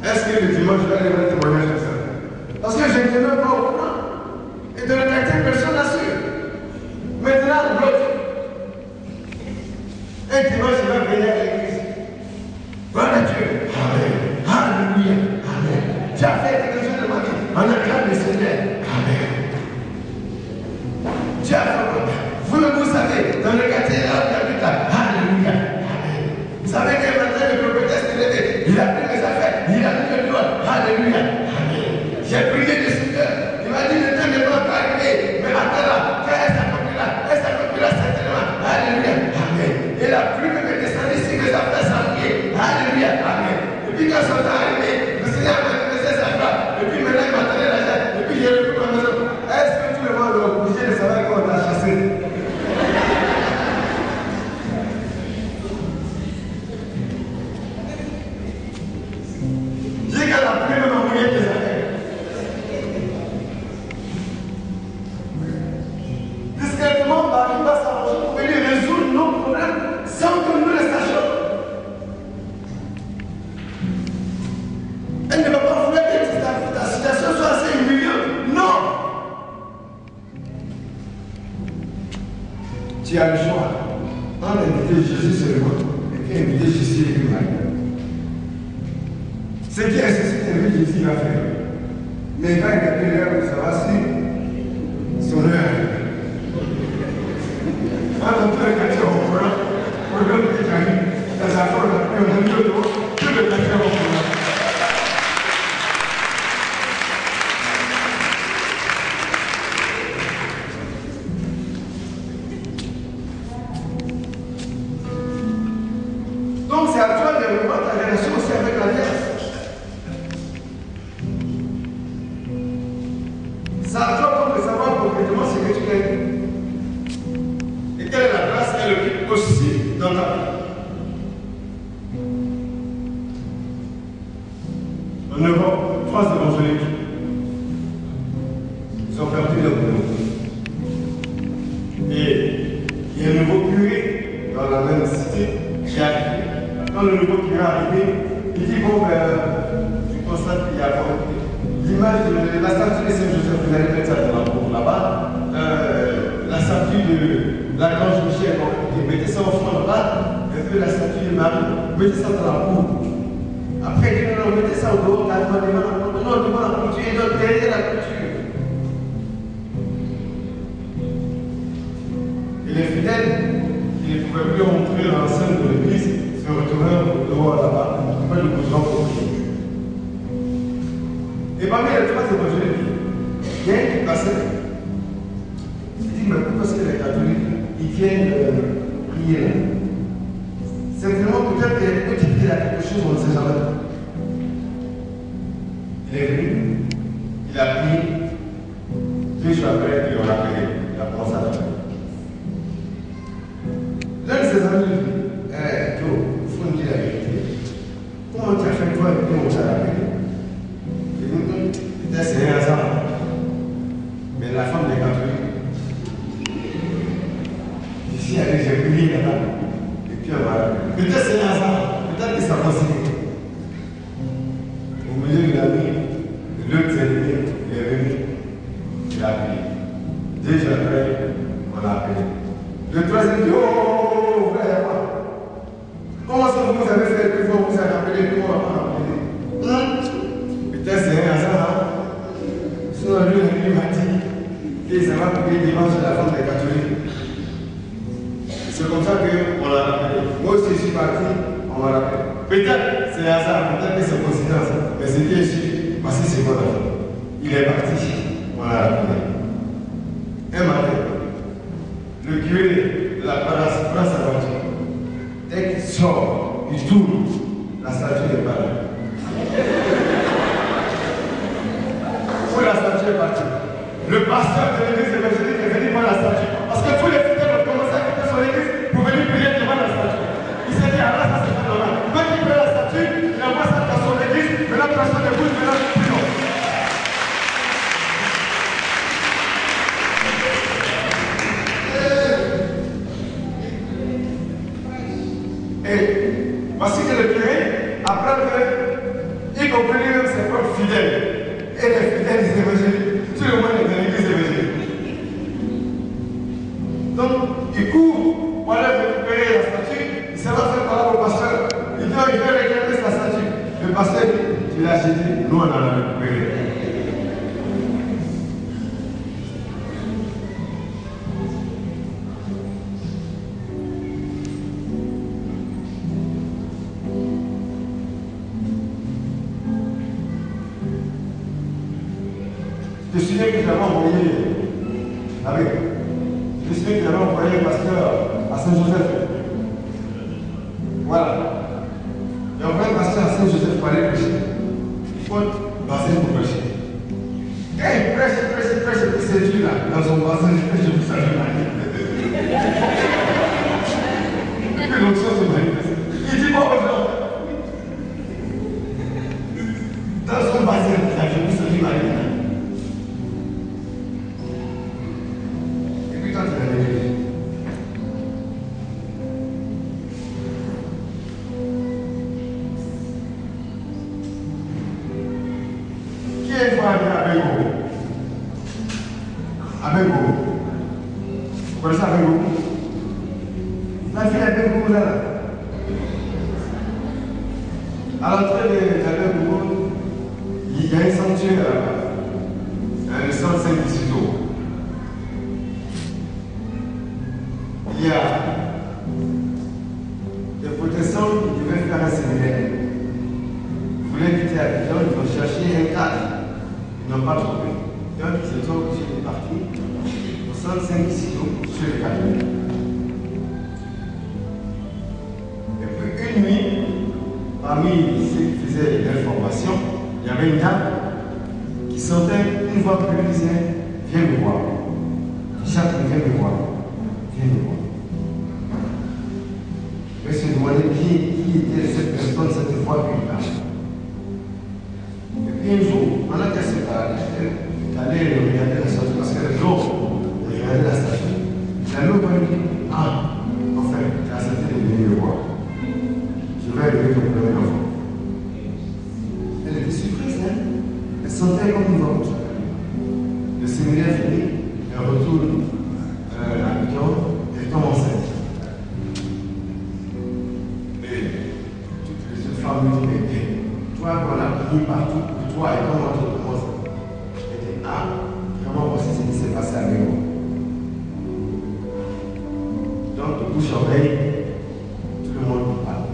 Est-ce que le dimanche, je vais aller voir un témoignage de ça? Parce que je n'étais même pas au courant. Et de le quartier, personne n'a su. Maintenant, l'autre. Un dimanche, il va venir à l'église. Voilà Dieu. Amen. Alléluia. Amen. Tu as fait quelque chose de ma vie. On acclame le Seigneur. Amen. Tu as fait. Vous savez, dans le quartier, là, il y a Alléluia. Amen. Vous savez qu'un matin, le propriétaire s'est levé. Il a pris mes affaires. Il a mis le doigt. Alléluia. Amen. J'ai prié le Seigneur. Il m'a dit, le temps n'est pas encore arrivé. Mais attends là, elle s'accomplit là, certainement. Alléluia. Amen. Et la pluie me descend ici, que ça fait s'ennuyer. Alléluia. Amen. Et puis quand ça s'est arrivé, le Seigneur m'a donné ses affaires. Et puis maintenant, il m'a donné l'argent. Et puis j'ai repris ma maison. Est-ce que tout le monde est obligé de savoir qu'on t'a chassé? J'ai qu'à la pluie m'a mouillé des affaires. Discrètement, Marie va s'arranger pour venir résoudre nos problèmes sans que nous les sachions. Elle ne va pas vouloir que ta situation soit assez humiliante. Non! Tu as le choix. On a invité Jésus seulement et puis inviter Jésus et puis Marie. Ce qui est ceci que Jésus va faire. Mais quand il a pris l'heure de savoir si son heure. Quando tu hai cacciato ancora, quello che hai, esatto, è un aiuto, tu le cacciamo ancora. Donc c'est à toi de revoir ta relation aussi avec l'Alliance. C'est à toi de savoir concrètement ce que tu gagnes. Et quelle est la place qu'elle occupe aussi dans ta vie? En Europe, 3 évangéliques, ils ont perdu leur boulot. Et il y a un nouveau curé dans la même cité qui arrive. Quand le nouveau curé est arrivé, il dit bon, tu constates qu'il y a l'image de la statue de Saint-Joseph, vous allez mettre ça dans la cour là-bas. La statue de l'archange Michel, mettez ça au fond là-bas, et puis la statue de Marie, mettez ça dans la cour. Après, il dit non, mettez ça au dehors, devant la couture, et donc derrière la couture. Et les fidèles, qui ne pouvaient plus rentrer dans l'enceinte de l'église, se retournèrent au dehors là-bas, après le goudron pour couture. Et parmi les 3 évangéliques, il y a un qui passait. Il dit, mais pourquoi est-ce que les catholiques, ils viennent prier là? Simplement, peut-être qu'il y a quelque chose, on ne sait jamais. Il est venu, il a prié. 2 jours après, il l'a appelé. Il a commencé à prier. L'un de ses amis lui dit, Joe, il faut me dire la vérité. Comment tu as fait toi et puis on t'a appelé? Il dit, peut-être c'est un hasard. Mais la femme des catholiques, ici, elle j'ai prié là-bas. Et puis elle m'a appelé. Peut-être c'est un hasard. Peut-être que ça possible. Au milieu de la nuit, l'autre s'est levé, il est venu, il a appelé. 2 jours après, on l'a appelé. Le 3e dit, oh, frère, comment est-ce que vous avez fait plus fort, vous avez appelé, puis on va pas appeler? Peut-être c'est un hasard. Sinon, lui m'a dit qu'il s'en va prier dimanche à la femme des catholiques. C'est comme ça qu'on l'a rappelé. Moi aussi, je suis parti, on m'a rappelé. Peut-être c'est hasard, peut-être que c'est coïncidence, mais c'est bien sûr, parce que c'est mon enfant. Il est parti, on l'a rappelé. Un matin, le curé de la paroisse prend sa voiture. Dès qu'il sort, il tourne, la statue n'est pas là. Où la statue est partie? Le pasteur de l'église évangélique est venu voir la statue. Parce que tous les fidèles ont commencé à quitter son église pour venir prier devant la statue. Il s'est dit, ah là, ça c'est pas normal. Quand il prend la statue, il envoie ça dans son église, maintenant personne ne bouge, maintenant plus non. et les évangéliques, tout le monde est dans l'église évangélique. Donc, il court pour aller récupérer la statue, il s'en va faire parler au pasteur. Il dit, il veut récupérer sa statue. Le pasteur dit, tu l'as acheté, nous on en a récupéré. Je suis né que j'avais envoyé avec. Je suis né que j'avais envoyé le pasteur à Saint-Joseph. Voilà. J'ai envoyé le pasteur à Saint-Joseph pour aller prêcher. Il faut bassin pour prêcher. Quand il prêche, il séduit là, dans son bassin, je vous salue là. Et puis l'autre chose se manifeste. Il dit bon aux gens. Dans son bassin, je vous salue là. Vous connaissez Abego? La fille Abego là. À l'entrée d'Abego, il y a un sanctuaire là-bas. Le centre Saint-Isidore. Il y a des protestants qui devaient faire un séminaire. Ils voulaient quitter Abidjan, ils ont cherché un cadre. Ils n'ont pas trouvé. Donc ils sont obligés de partir au centre Saint-Isidore sur les cadres. Et puis une nuit, parmi ceux qui faisaient l'information, il y avait une dame qui sentait une voix qui lui disait « Viens me voir ». Chaque viens me voir. Viens me voir. Je me suis demandé qui était cette personne, cette voix qui parlait. Et puis un jour, pendant qu'elle se parlait, elle allait regarder la statue parce qu'elle est l'eau, elle regardait la statue. La loupe lui dit, ah, enfin, tu as accepté de venir me voir. Je vais élever ton premier enfant. Elle était surprise, hein? Elle sentait comme une voix comme ça. Le séminaire fini, elle retourne à Abidjan, elle tombe enceinte. Toutes les autres femmes lui disent, mais toi qu'on a pris partout pour toi et comment tu commences. Elle dit, ah, comment voici ce qui s'est passé avec moi. Donc, de bouche à oreille, tout le monde nous parle.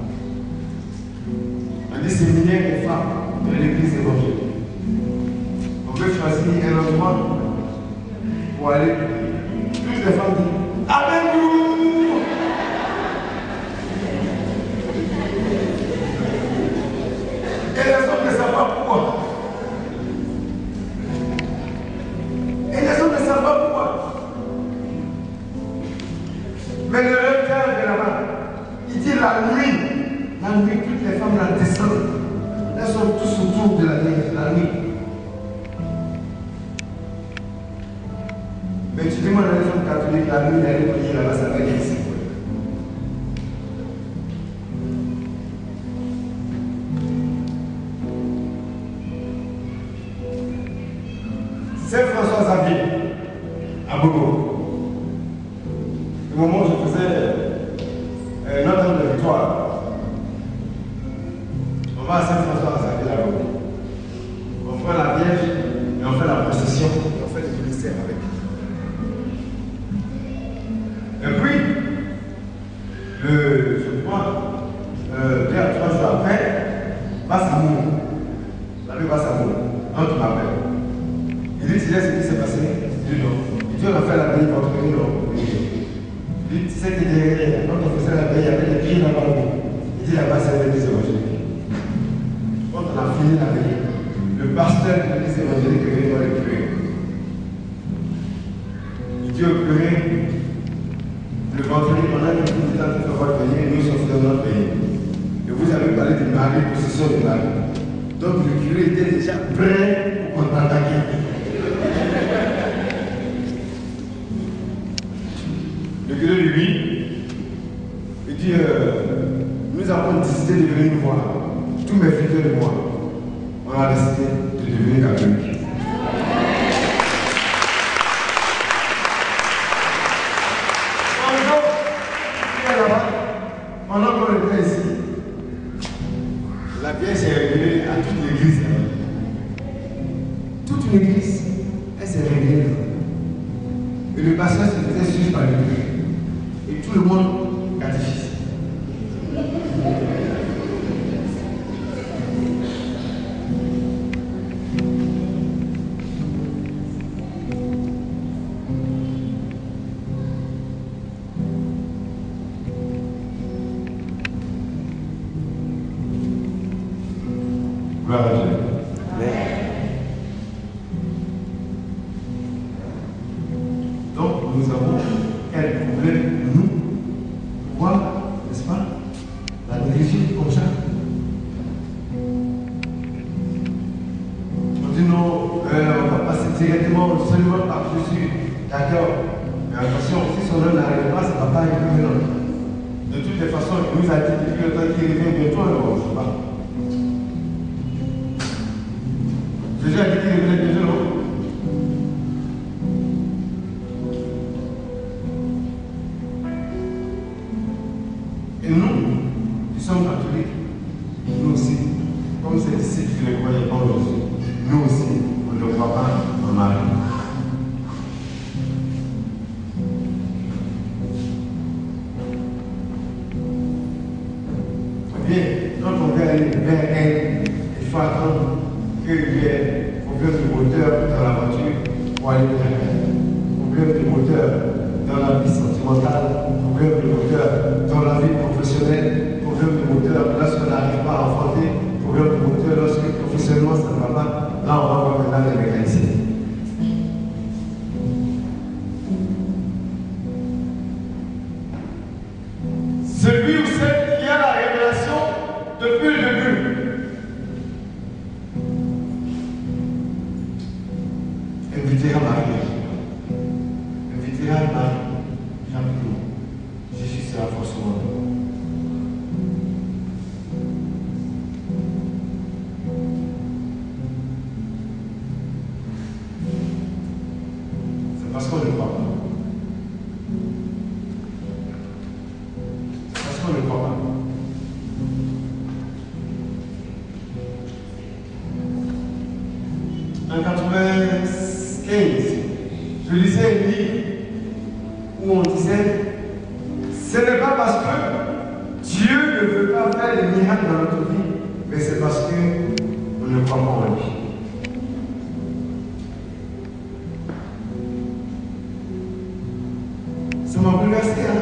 On dit séminaire des femmes de l'église évangélique. On peut choisir un endroit pour aller. Toutes les femmes disent, avec nous! Et les hommes ne savent pas pourquoi. Et les hommes ne savent pas pourquoi. Mais le recteur de là-bas, il dit la nuit, toutes les femmes la descendent. Elles sont tous autour de la nuit. Mais tu demandes à les hommes catholiques la nuit d'aller prier là-bas, ça va être ici. Saint François Xavier, à Bogo. Au moment où je faisais Notre-Dame de Victoire, on va à Saint François Xavier à Bogo. On fait la Vierge et on fait la procession et on fait les ministères avec. Et puis, je crois, 2 à 3 jours après, Bassamour, l'abbé Bassamour, entre m'appelle. Il dit, tu sais ce qui s'est passé? Il dit non. Il dit, on a fait la veille, votre pays, non. Il dit, tu sais que derrière, quand on faisait la veille, il y avait des pieds là-bas. Il dit, là-bas, c'est l'église évangélique. Quand on a fini la veille, le pasteur de l'église évangélique est venu voir le curé. Il dit au curé, le vendredi, pendant que vous êtes en train de faire votre veille, nous sommes dans notre pays. Et vous avez parlé du mari, possession du mari. Donc le curé était déjà prêt pour contre-attaquer. Le curé lui, il dit, nous avons décidé de venir nous voir. Tous mes fils de moi, on a décidé de devenir catholiques. l'Amérique. Pendant qu'on était ici, la pièce est révélée à toute l'église. Toute une église, elle s'est révélée. Et le pasteur se faisait suivre par le Dieu. Et tout le monde catéchise. Gloire à Dieu. Donc, nous avons quel problème, nous, pouvoir, n'est-ce pas, la diriger comme ça. On dit non, on va passer directement seulement par Jésus. D'accord. Mais attention, si son nom n'arrive pas, ça ne va pas arriver maintenant. De toutes les façons, il nous a dit depuis le temps qu'il revient bientôt, alors on ne sait pas. Jésus a dit qu'il revenait bientôt, non? Et nous, qui sommes catholiques, nous aussi, comme ces disciples qui ne croyaient pas en Jésus, nous aussi, on ne croit pas en Marie. Bien, quand on veut aller vers elle, il faut attendre qu'il y ait problème de moteur dans la voiture pour aller vers elle. Problème de moteur dans la vie sentimentale, problème de moteur dans la vie professionnelle, problème de moteur lorsqu'on n'arrive pas à enfanter, problème de moteur lorsque professionnellement ça ne va pas. Là, on va voir maintenant les mécaniciens. Celui ou celle qui a la révélation depuis le début. Invitez à Marie. Invitez à Marie. Rapidement. Jésus sera forcément là. C'est parce qu'on ne croit pas. C'est parce qu'on ne croit pas. En 95, je lisais un livre où on disait ce n'est pas parce que Dieu ne veut pas faire des miracles dans notre vie, mais c'est parce qu'on ne croit pas en lui. Ça m'a bouleversé, hein?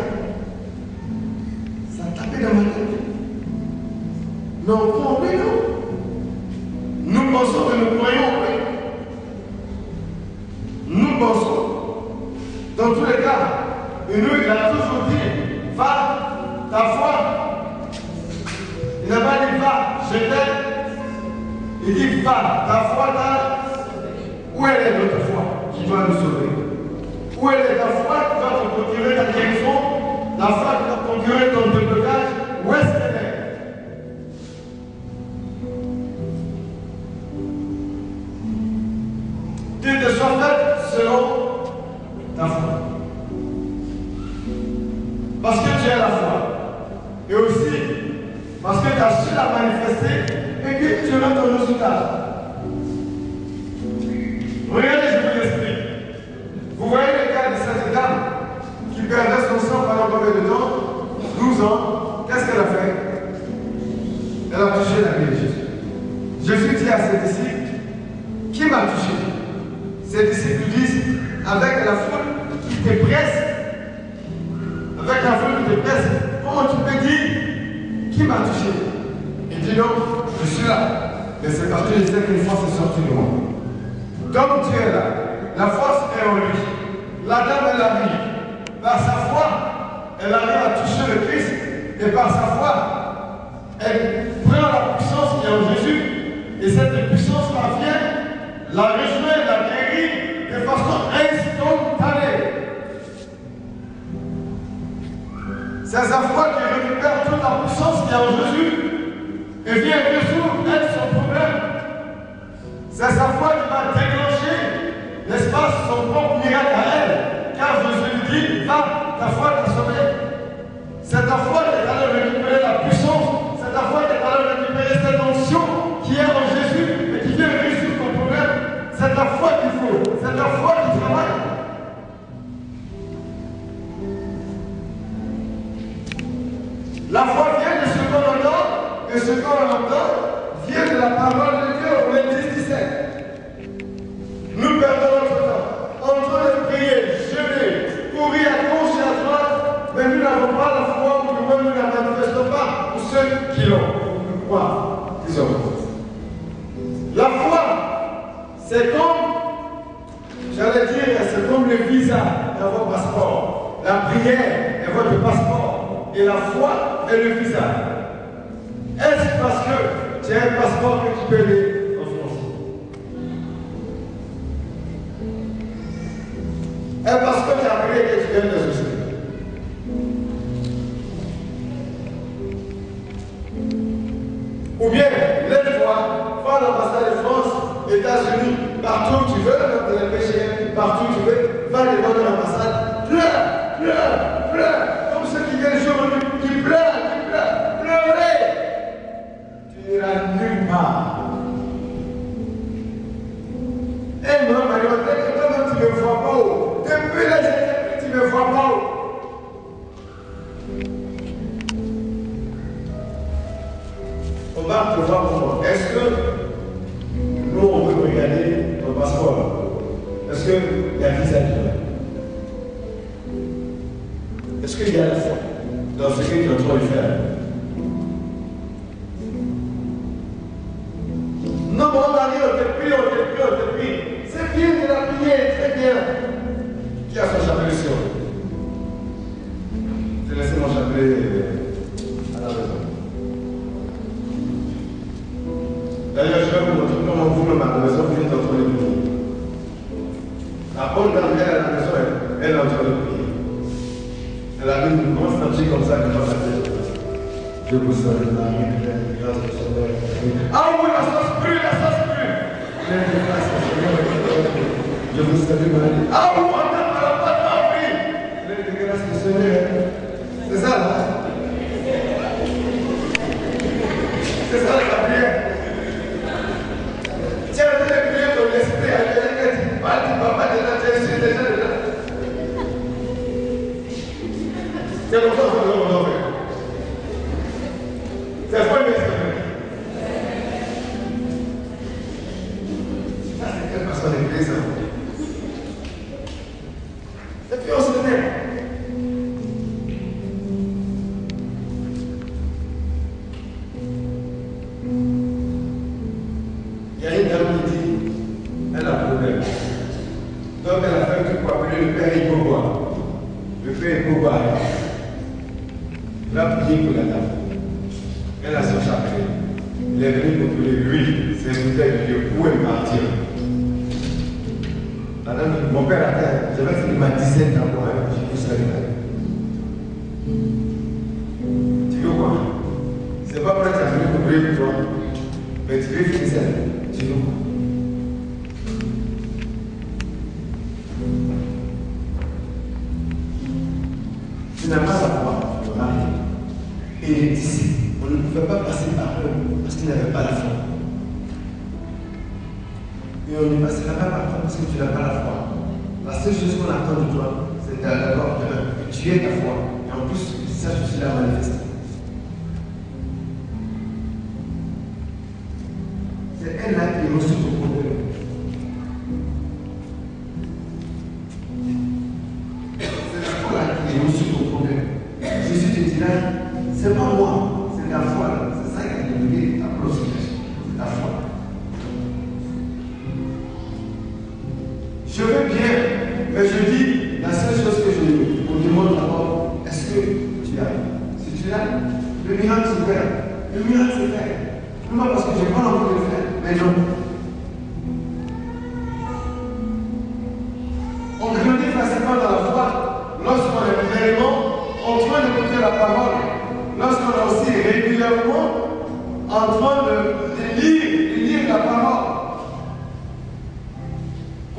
Ça a tapé dans ma tête. Mais on croit en lui, non? Nous pensons que nous croyons en lui. Nous pensons. Dans tous les cas, et nous, il a toujours dit, va, ta foi. Il n'a pas dit, va, je t'aime. Il dit, va, ta foi, où elle est notre foi qui doit nous sauver? Où elle est ta foi qui doit te procurer ta guérison? La foi qui doit te procurer ton déblocage? Où est-ce qu'elle est? Qu'il te soit fait selon ta foi. Parce que tu as la foi. Et aussi, parce que tu as su la manifester et que tu auras ton résultat. Regardez, je vous l'explique. Vous voyez le cas de cette dame qui perdait son sang pendant combien de temps? 12 ans. Qu'est-ce qu'elle a fait? Elle a touché la vie de Jésus. Jésus dit à ses disciples, qui m'a touché? Ses disciples disent, avec la foule qui te presse, avec la foule qui te presse, comment tu peux dire qui m'a touché? Il dit non, je suis là. Mais c'est parce que je sais qu'une force est sortie de moi. Donc tu es là. La force est en lui. La dame, elle arrive. Par sa foi, elle arrive à toucher le Christ. Et par sa foi, elle prend la puissance qui est en Jésus. Et cette puissance la vient, la rejoint, la guérit de façon instantanée. C'est sa foi qui récupère toute la puissance qui est en Jésus et vient résoudre elle son problème. C'est sa foi qui va va déclencher, n'est-ce pas, son propre miracle à elle. Car Jésus lui dit, va, ta foi t'a sauvé. C'est ta foi qui est allée récupérer la puissance. C'est ta foi qui est allée récupérer cette onction qui est en Jésus et qui vient résoudre ton problème. C'est ta foi qu'il faut. C'est ta foi qui travaille. La foi vient de ce qu'on entend, et ce qu'on entend vient de la parole de Dieu au 10-17. Nous perdons notre temps en train de prier, jeûner, courir à gauche et à droite, mais nous n'avons pas la foi, ou du moins nous ne la manifestons pas pour ceux qui l'ont, nous croient qu'ils ont. La foi, c'est comme, j'allais dire, c'est comme le visa dans votre passeport. La prière est votre passeport et la foi est le visa. Est-ce parce que tu as un passeport que tu peux aller en France? Est-ce parce que tu as prié que tu viens de soucis? Ou bien, lève-toi, va à l'ambassade de France, États-Unis, partout où tu veux, dans les péchés, partout où tu veux, va devant l'ambassade, pleure, pleure, pleure, comme ceux qui viennent jour au nuit, qui pleurent, pleurez. Tu n'iras nulle part. Et moi, Mario, dès que toi-même tu ne me vois pas où, depuis les étés, tu ne me vois pas où. On va te voir comment. Est-ce que nous, on veut regarder ton passeport? Est-ce qu'il y a visa dedans? Est-ce qu'il y a la foi dans ce que tu es en train de faire? Non, mon mari, on te prie, on te prie, on te prie. C'est bien de la prière, très bien. Qui a son chapelet sur? J'ai laissé mon chapelet à la maison. D'ailleurs, je vais vous montrer comment vous-même à la maison, vous êtes en train de prier. La bonne dame, elle à la maison, elle est en train de prier. Elle a mis une grosse statue comme ça devant sa tête. Je vous salue, Marie, pleine de grâce, le Seigneur est avec vous. Ah oui, la sauce brûle, la sauce brûle. Pleine de grâce, le Seigneur est avec vous. Je vous salue, Marie. Ah oui, on n'a pas la patte à ouvrir. Pleine de grâce, le Seigneur. C'est ça, là. C'est ça, la prière. Tiens, tu as prié ton esprit à quelqu'un, tu vas pas déjà, tu es déjà dedans. C'est comme ça que nous devons faire. C'est pas une expérience. Ça, c'est quelle façon de prier ça? Et puis on se met. Il y a une dame qui dit, elle a un problème. Donc elle a fait un truc pour appeler le père Ibobois. Le père Ibobois. Il a prié pour la dame. Elle a son chapelet. Il est venu pour prier lui. C'est une bouteille de Dieu. Où elle partir? La dame dit, mon père a terre. J'avais fait ma 17 ans pour elle. Je vous salue. Tu veux quoi? C'est pas vrai que tu as venu pour prier pour toi. Mais tu veux finir ça. Tu veux quoi? Tu n'as pas la foi, tu mari. Et les disciples, on ne pouvait pas passer par eux parce qu'ils n'avaient pas la foi. Et on ne passera pas par toi parce que tu n'as pas la foi. La seule chose qu'on attend de toi, c'est d'abord que tu aies ta foi. Et en plus, que tu saches aussi la manifester. C'est elle là qui résout ton problème. C'est la foi là qui résout ton problème. Jésus te dit là, c'est pas moi, c'est la foi là. C'est ça qui a donné ta prospérité. C'est la foi. Je veux bien, mais je dis, la seule chose que je vous demande d'abord, est-ce que tu as? Si tu l'as, le miracle se fait. Le miracle se fait. Non pas parce que je n'ai pas envie de le faire, mais non. On grandit facilement dans la foi lorsqu'on est réellement en train d'écouter la parole, lorsqu'on est aussi régulièrement en train de lire la parole.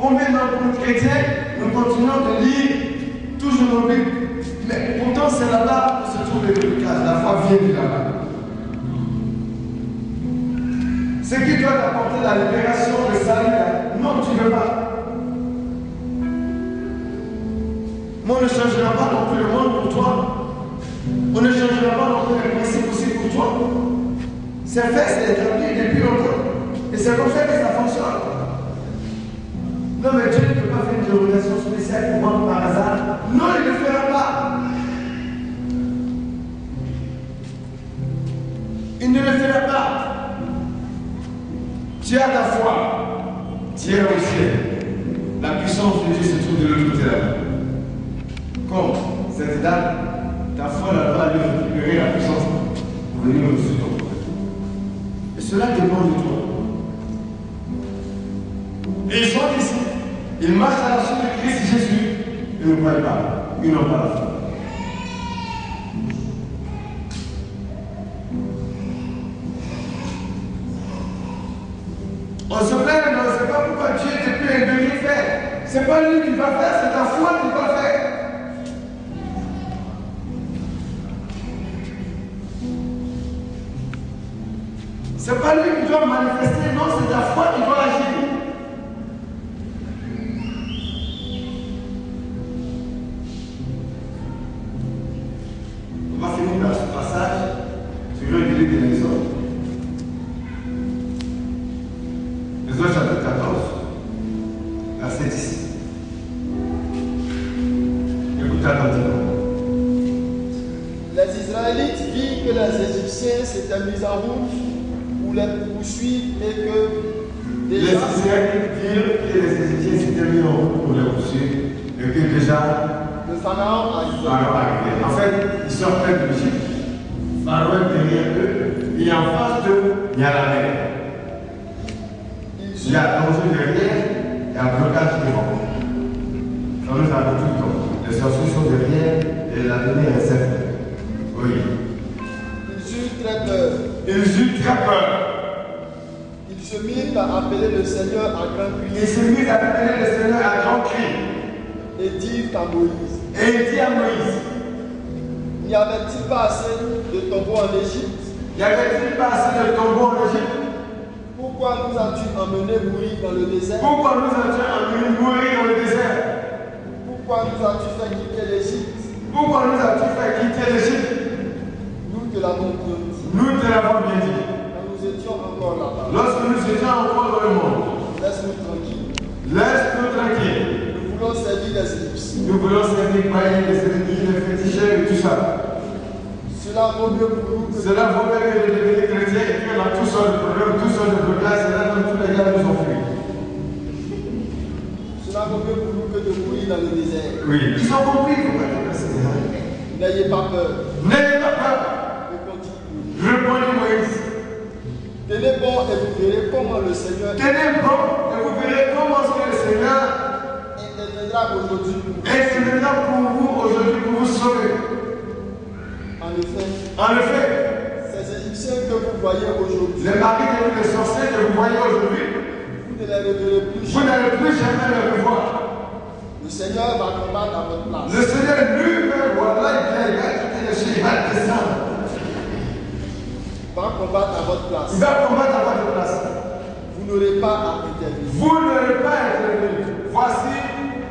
Combien d'entre nous chrétiens, nous continuons de lire toujours nos Bibles, mais pourtant c'est là-bas que se trouve le blocage. La foi vient de là-bas. Ce qui doit t'apporter la libération, le salut, non, tu ne veux pas. Mais on ne changera pas non plus le monde pour toi. On ne changera pas non plus les principes aussi pour toi. C'est fait, c'est établi depuis longtemps. Et c'est comme ça que ça fonctionne. Non, mais Dieu ne peut pas faire une dérogation spéciale pour moi par hasard. Non, il ne le fera pas. Il ne le fera pas. Tu as ta foi. Tu es au ciel. La puissance de Dieu se trouve de l'autre côté là-bas. Comme cette dame, ta foi là-bas lui récupérer la puissance pour venir au-dessus de ton prophète. Et cela dépend de toi. Et ils sont ici. Ils marchent à la suite de Christ Jésus. Ils ne croient pas. Ils n'ont pas la foi. On se plaint, mais on ne sait pas pourquoi Dieu depuis un degré fait. Ce n'est pas lui qui va faire, c'est ta foi qui va faire. Ce n'est pas lui qui doit manifester, non, c'est ta foi qui doit agir. On va finir par ce passage sur le livre de l'Exode. Exode chapitre 14, verset 10. Écoutez attentivement.
Les Israélites virent que les Égyptiens s'étaient mis en route pour les poursuivre et que
Les
déjà
Israélites virent que les Égyptiens s'étaient mis en route pour les poursuivre et que déjà
le Pharaon arrivait.
Pharaon arrivait. En fait, ils sortaient de l'Égypte. Pharaon est derrière eux et en face d'eux, il y a la mer. Il y a un danger derrière et un blocage devant. Ça nous arrive tout le temps. Les sorciers sont derrière et la donnée est certaine. Oui.
Ils eurent très peur.
Ils eurent très peur.
Ils se mirent à appeler le Seigneur à grand cri
Ils se mirent à appeler le Seigneur à grand cri.
et dirent à Moïse,
Et il dit à Moïse,
n'y avait-il pas assez de tombeaux en Égypte?
y avait-il pas assez de tombeaux en Égypte?
Pourquoi nous as-tu emmenés mourir dans le désert?
Pourquoi nous as-tu amenés mourir dans le désert?
Pourquoi nous as-tu fait quitter l'Égypte?
Pourquoi nous as-tu fait quitter l'Égypte?
Nous te l'avons dit,
Nous te l'avons bien dit.
quand nous étions encore là-bas.
Lorsque nous étions encore dans le monde,
Laisse-nous tranquilles.
laisse-nous tranquilles.
Nous voulons servir les Égyptiens.
Nous voulons servir païens, les ennemis, les féticheurs et tout ça.
Cela vaut mieux pour nous que
Cela vaut mieux que de devenir chrétien et puis on a tout sortes de problèmes, tout sortes de blocages, et là, tous les gars nous ont fui.
cela vaut mieux pour nous que de mourir dans le désert.
Oui. Ils ont compris pourquoi tu as passé.
N'ayez pas peur.
N'ayez pas peur.
Répondit-il.
Répondit Moïse.
Tenez bon et vous verrez comment le Seigneur
Tenez bon et vous verrez comment est-ce que le Seigneur
interviendra aujourd'hui pour vous.
interviendra pour vous aujourd'hui pour vous sauver.
En effet, ces Égyptiens que vous voyez aujourd'hui,
Les maris de les sorciers que vous voyez aujourd'hui,
vous ne les reverrez plus
vous
jamais.
n'allez plus jamais les revoir.
Le Seigneur va combattre à votre place.
Le Seigneur lui-même, voilà, il va quitter le ciel, il va descendre.
Va combattre à votre
Il
place.
va combattre à votre place.
Vous n'aurez pas à intervenir.
Vous n'aurez pas intervenu. Voici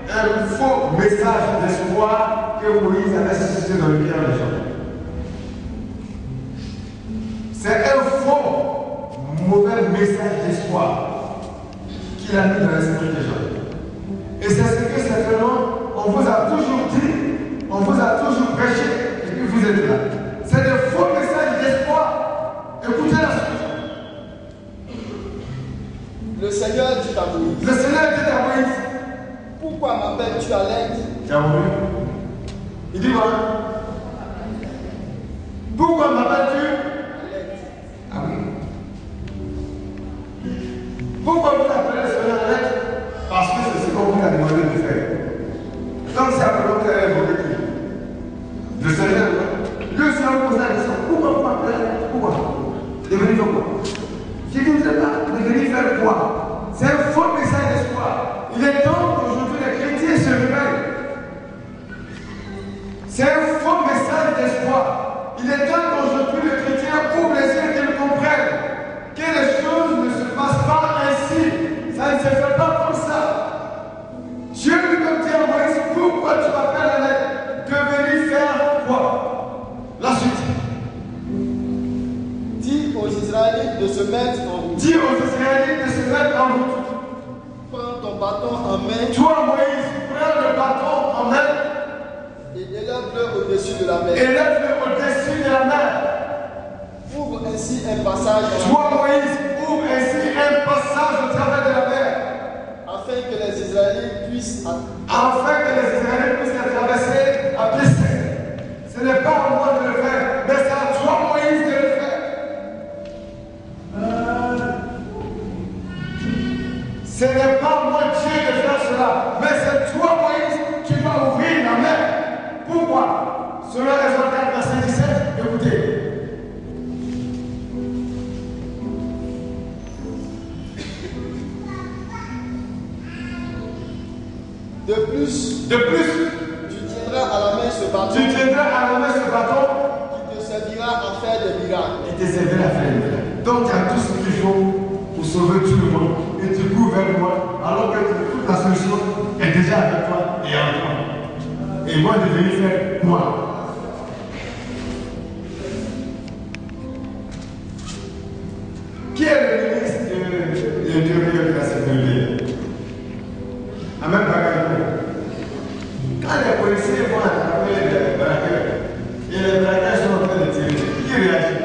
un faux message d'espoir que Moïse avait suscité dans le cœur des gens. C'est un faux, mauvais message d'espoir qu'il a mis dans l'esprit des gens. Et c'est ce que simplement, on vous a toujours dit, on vous a toujours prêché, et puis vous êtes là. C'est un faux message d'espoir. Écoutez la suite.
Le Seigneur dit à Moïse,
Le Seigneur dit à Moïse,
pourquoi m'appelles-tu à l'aide?
tu as vu? Il dit voilà. Pourquoi m'appelles-tu? Ah oui. Pourquoi vous appelez le Seigneur à l'aide? Parce que c'est ce qu'on vous a demandé de faire. Comme c'est à propos de l'évolution. Le Seigneur, le Seigneur pose la question, pourquoi vous m'appelez à l'aide? Pourquoi? Devenir quoi? Je ne sais pas, devenir faire quoi? C'est un faux message d'espoir. Il est temps
se mettre en route.
Dis aux Israélites de se mettre en route.
Prends ton bâton en main
Toi, Moïse, prends le bâton en main
et élève-le au-dessus de la mer.
élève-le au-dessus de la mer.
Ouvre ainsi un passage
Toi, Moïse, ouvre ainsi un passage au travers de la mer,
afin que les Israélites puissent
afin que les Israélites puissent la traverser à pied sec. Ce n'est pas à moi de le faire, mais c'est à toi, Moïse, de le faire. Ce n'est pas moi, Dieu, de faire cela, mais c'est toi, Moïse, qui vas ouvrir la mer. Pourquoi? Selon Exode 4, verset 17, écoutez.
De plus,
De plus,
tu tiendras à la main ce bâton
tu tiendras à la main ce bâton
qui te servira à faire des miracles.
et te servira à faire le miracle. Donc tu as tout ce qu'il faut pour sauver tout le monde et tu cours vers moi alors que toute la solution est déjà avec toi et en toi. Et moi de venir faire quoi? Qui est le ministre de l'Intérieur de la Sécurité? Ahmed Bakayoko. Quand les policiers vont attraper les braqueurs et les braqueurs sont en train de tirer, qui réagit?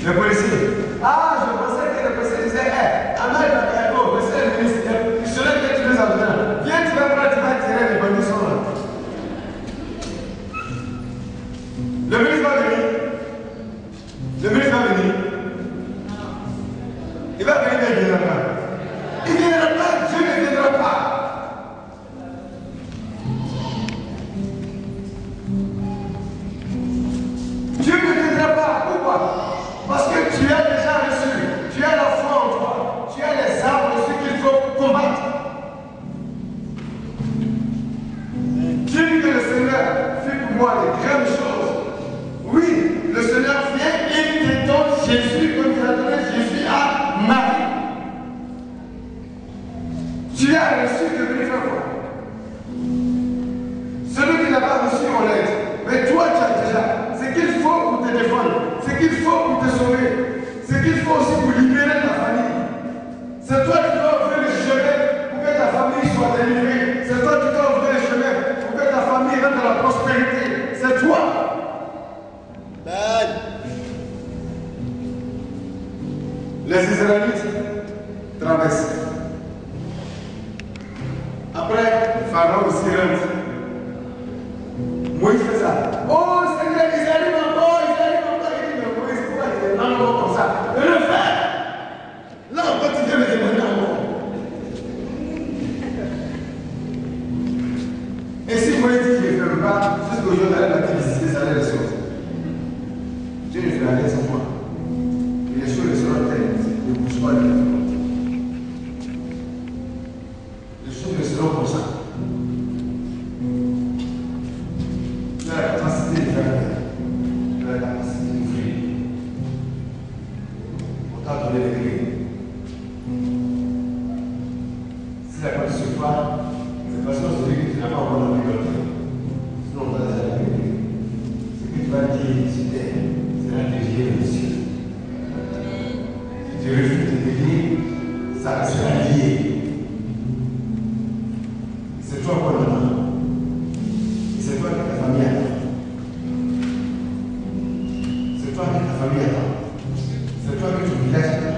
Les policiers. Ah, je pensais que les policiers disaient, Ahmed Bakayoko, monsieur le ministre, je serais que tu nous as besoin. Viens, tu vas voir, tu vas tirer, les bandits sont là. Le ministre va venir. Le ministre va venir. Il va venir, mais il ne viendra pas. Il ne viendra pas, Dieu ne viendra pas. Dieu ne viendra pas. Pourquoi? Parce que tu as déjà reçu. Tu as la foi en toi. Tu as les armes de ce qu'il faut combattre. Dieu dit que le Seigneur fait pour moi de grandes choses. Oui, le Seigneur vient et il te donne Jésus comme il a donné Jésus à Marie. Tu as reçu de venir faire quoi? Celui qui n'a pas reçu, on l'aide. Mais toi, tu as déjà ce qu'il faut pour te défendre, ce qu'il faut pour te sauver, ce qu'il faut aussi pour libérer ta famille. C'est toi qui dois ouvrir le chemin pour que ta famille soit délivrée. C'est toi qui dois ouvrir le chemin pour que ta famille rentre dans la prospérité. C'est toi.
Amen.
Les Israélites traversent. Après, Pharaon aussi rentre. Moïse fait ça. Oh Seigneur, ils arrivent encore, ils arrivent encore. Il dit, mais Moïse, pourquoi tu es encore comme ça? De le faire. Là, encore, tu viens me demander encore. Et si Moïse dit qu'il ne fait pas, jusqu'aujourd'hui, elle va te visiter, ça allait les choses. Dieu ne fait rien sans moi. Et les choses seront telles, ne bouge pas de la vie. Les choses ne seront comme ça. Tu as la capacité de faire, tu as la capacité d'ouvrir. On t'a donné les clés. Si la porte se pas, c'est parce que celui que tu n'as pas encore dans les clés. Sinon, on va les allumer. Ce que tu vas dire sur terre, c'est la dévier dans les cieux. Si tu refuses de dévier, ça sera lié. C'est toi qu'on attend. Et c'est toi que ta famille attend. C'est toi que ta famille attend. C'est toi que ton village attend.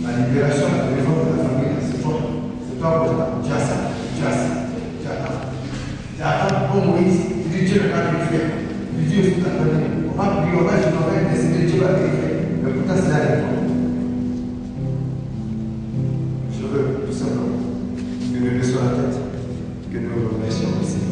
La libération, la défense de ta famille, c'est toi. C'est toi qu'on attend. Tu as ça. Tu as ça. Tu attends. Tu attends pour Moïse. Tu dis Dieu ne va pas le faire. Tu dis Dieu tout attendez. On va prier, on va décider, Dieu va le faire. Mais pourtant, c'est la réponse. Je veux tout simplement que nous baissons la tête, que nous remercions le Seigneur.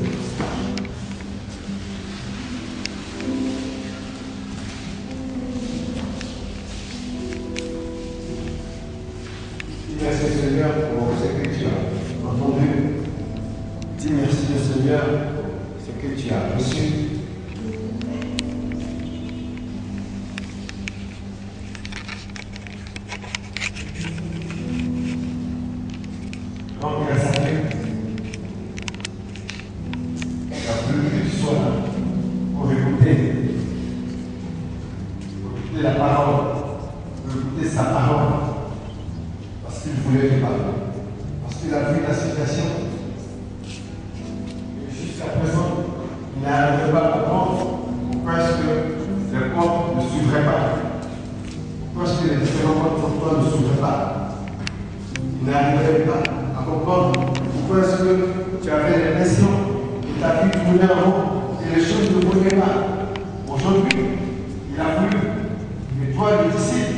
Merci Seigneur pour ce que tu as entendu. Dis merci Seigneur pour ce que tu as reçu. Donc, il a sacré. Il a voulu que tu sois là pour écouter la parole. pas. Parce qu'il a vu la situation. Et jusqu'à présent, il n'arrivait pas à comprendre pourquoi est-ce que les portes ne s'ouvraient pas. Pourquoi est-ce que les différents modes d'emploi ne s'ouvraient pas. Il n'arrivait pas à comprendre pourquoi est-ce que tu avais l'impression que ta vie tournait en rond et les choses ne bougeaient pas. Aujourd'hui, il a voulu que toi, le disciple,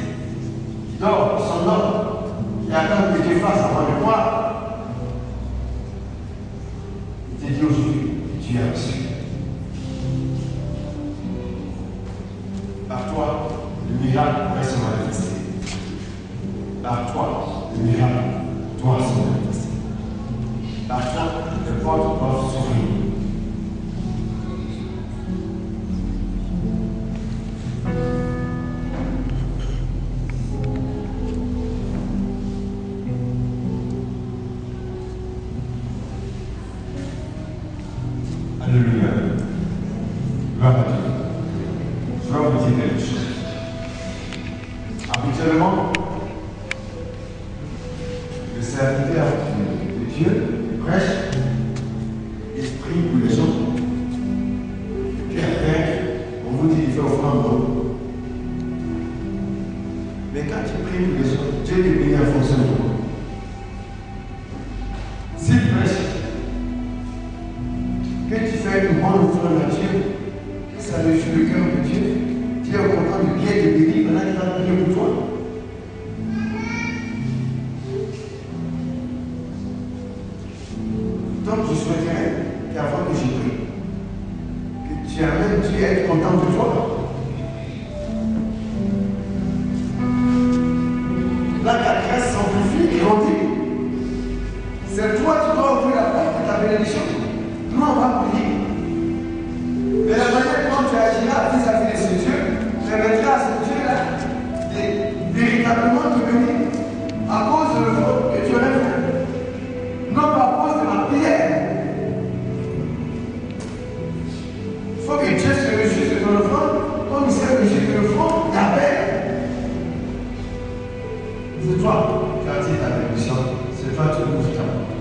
qui dort son homme, qui attend que tu fasses avant de croire, il te dit aujourd'hui que tu as reçu. Par toi, le miracle pourrait se manifester. Par toi, le miracle doit se manifester. Par toi, les portes doivent s'ouvrir.
Alléluia. Gloire à Dieu. Je vais vous dire quelque chose.
Habituellement, le serviteur de Dieu, le prêche, il prie pour les gens. Puis après, on vous dit qu'il fait offrande d'eau. Mais quand tu pries pour les gens, Dieu te bénit en fonction de toi. S'il prêche, que tu fais une bonne offrande à Dieu, que ça réjouit le cœur de Dieu, Dieu est content de bien te bénir pendant qu'il va prier pour toi. Donc je souhaiterais qu'avant que je prie, que tu amènes Dieu à être content de toi. Là, ta grâce s'amplifie et grandit. C'est toi qui dois ouvrir la porte de ta bénédiction. Nous, on va prier. Mais la manière dont tu agiras vis-à-vis de ce Dieu permettra à ce Dieu-là de véritablement te bénir à cause de l'effort que tu aurais fait. Non pas à cause de ma prière. Il faut que Dieu se réjouisse de ton offrande comme il s'est réjoui de l'offrande d'Abel. C'est toi qui as dit ta bénédiction. C'est toi qui ouvres ta porte.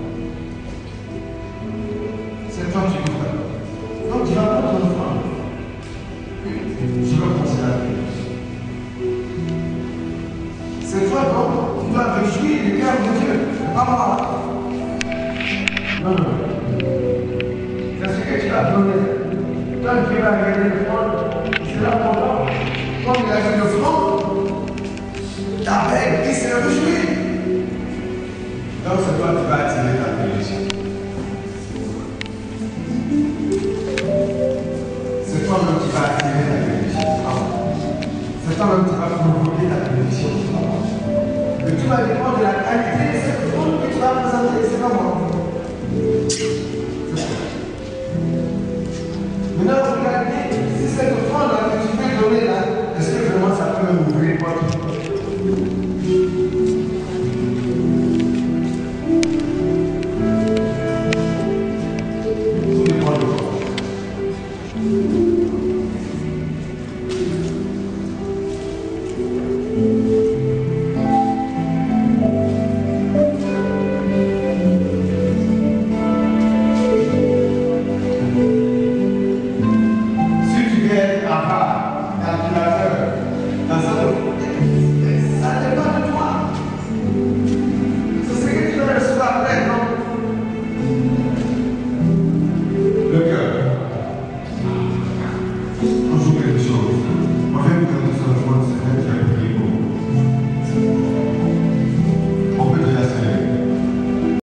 C'est toi qui ouvres ta porte. Donc tu vas prendre ton offrande. Je veux penser à la prière. C'est toi donc qui dois réjouir le cœur de Dieu. Pas moi. Non, non. C'est ce que tu vas donner. Quand tu vas regarder l'offrande, c'est là pour toi. Comme il a fait l'offrande, d'Abel, il s'est réjoui. Donc c'est toi qui vas attirer ta bénédiction. C'est toi-même qui vas attirer ta bénédiction. C'est toi-même qui vas provoquer ta bénédiction. Mais tout va dépendre de la qualité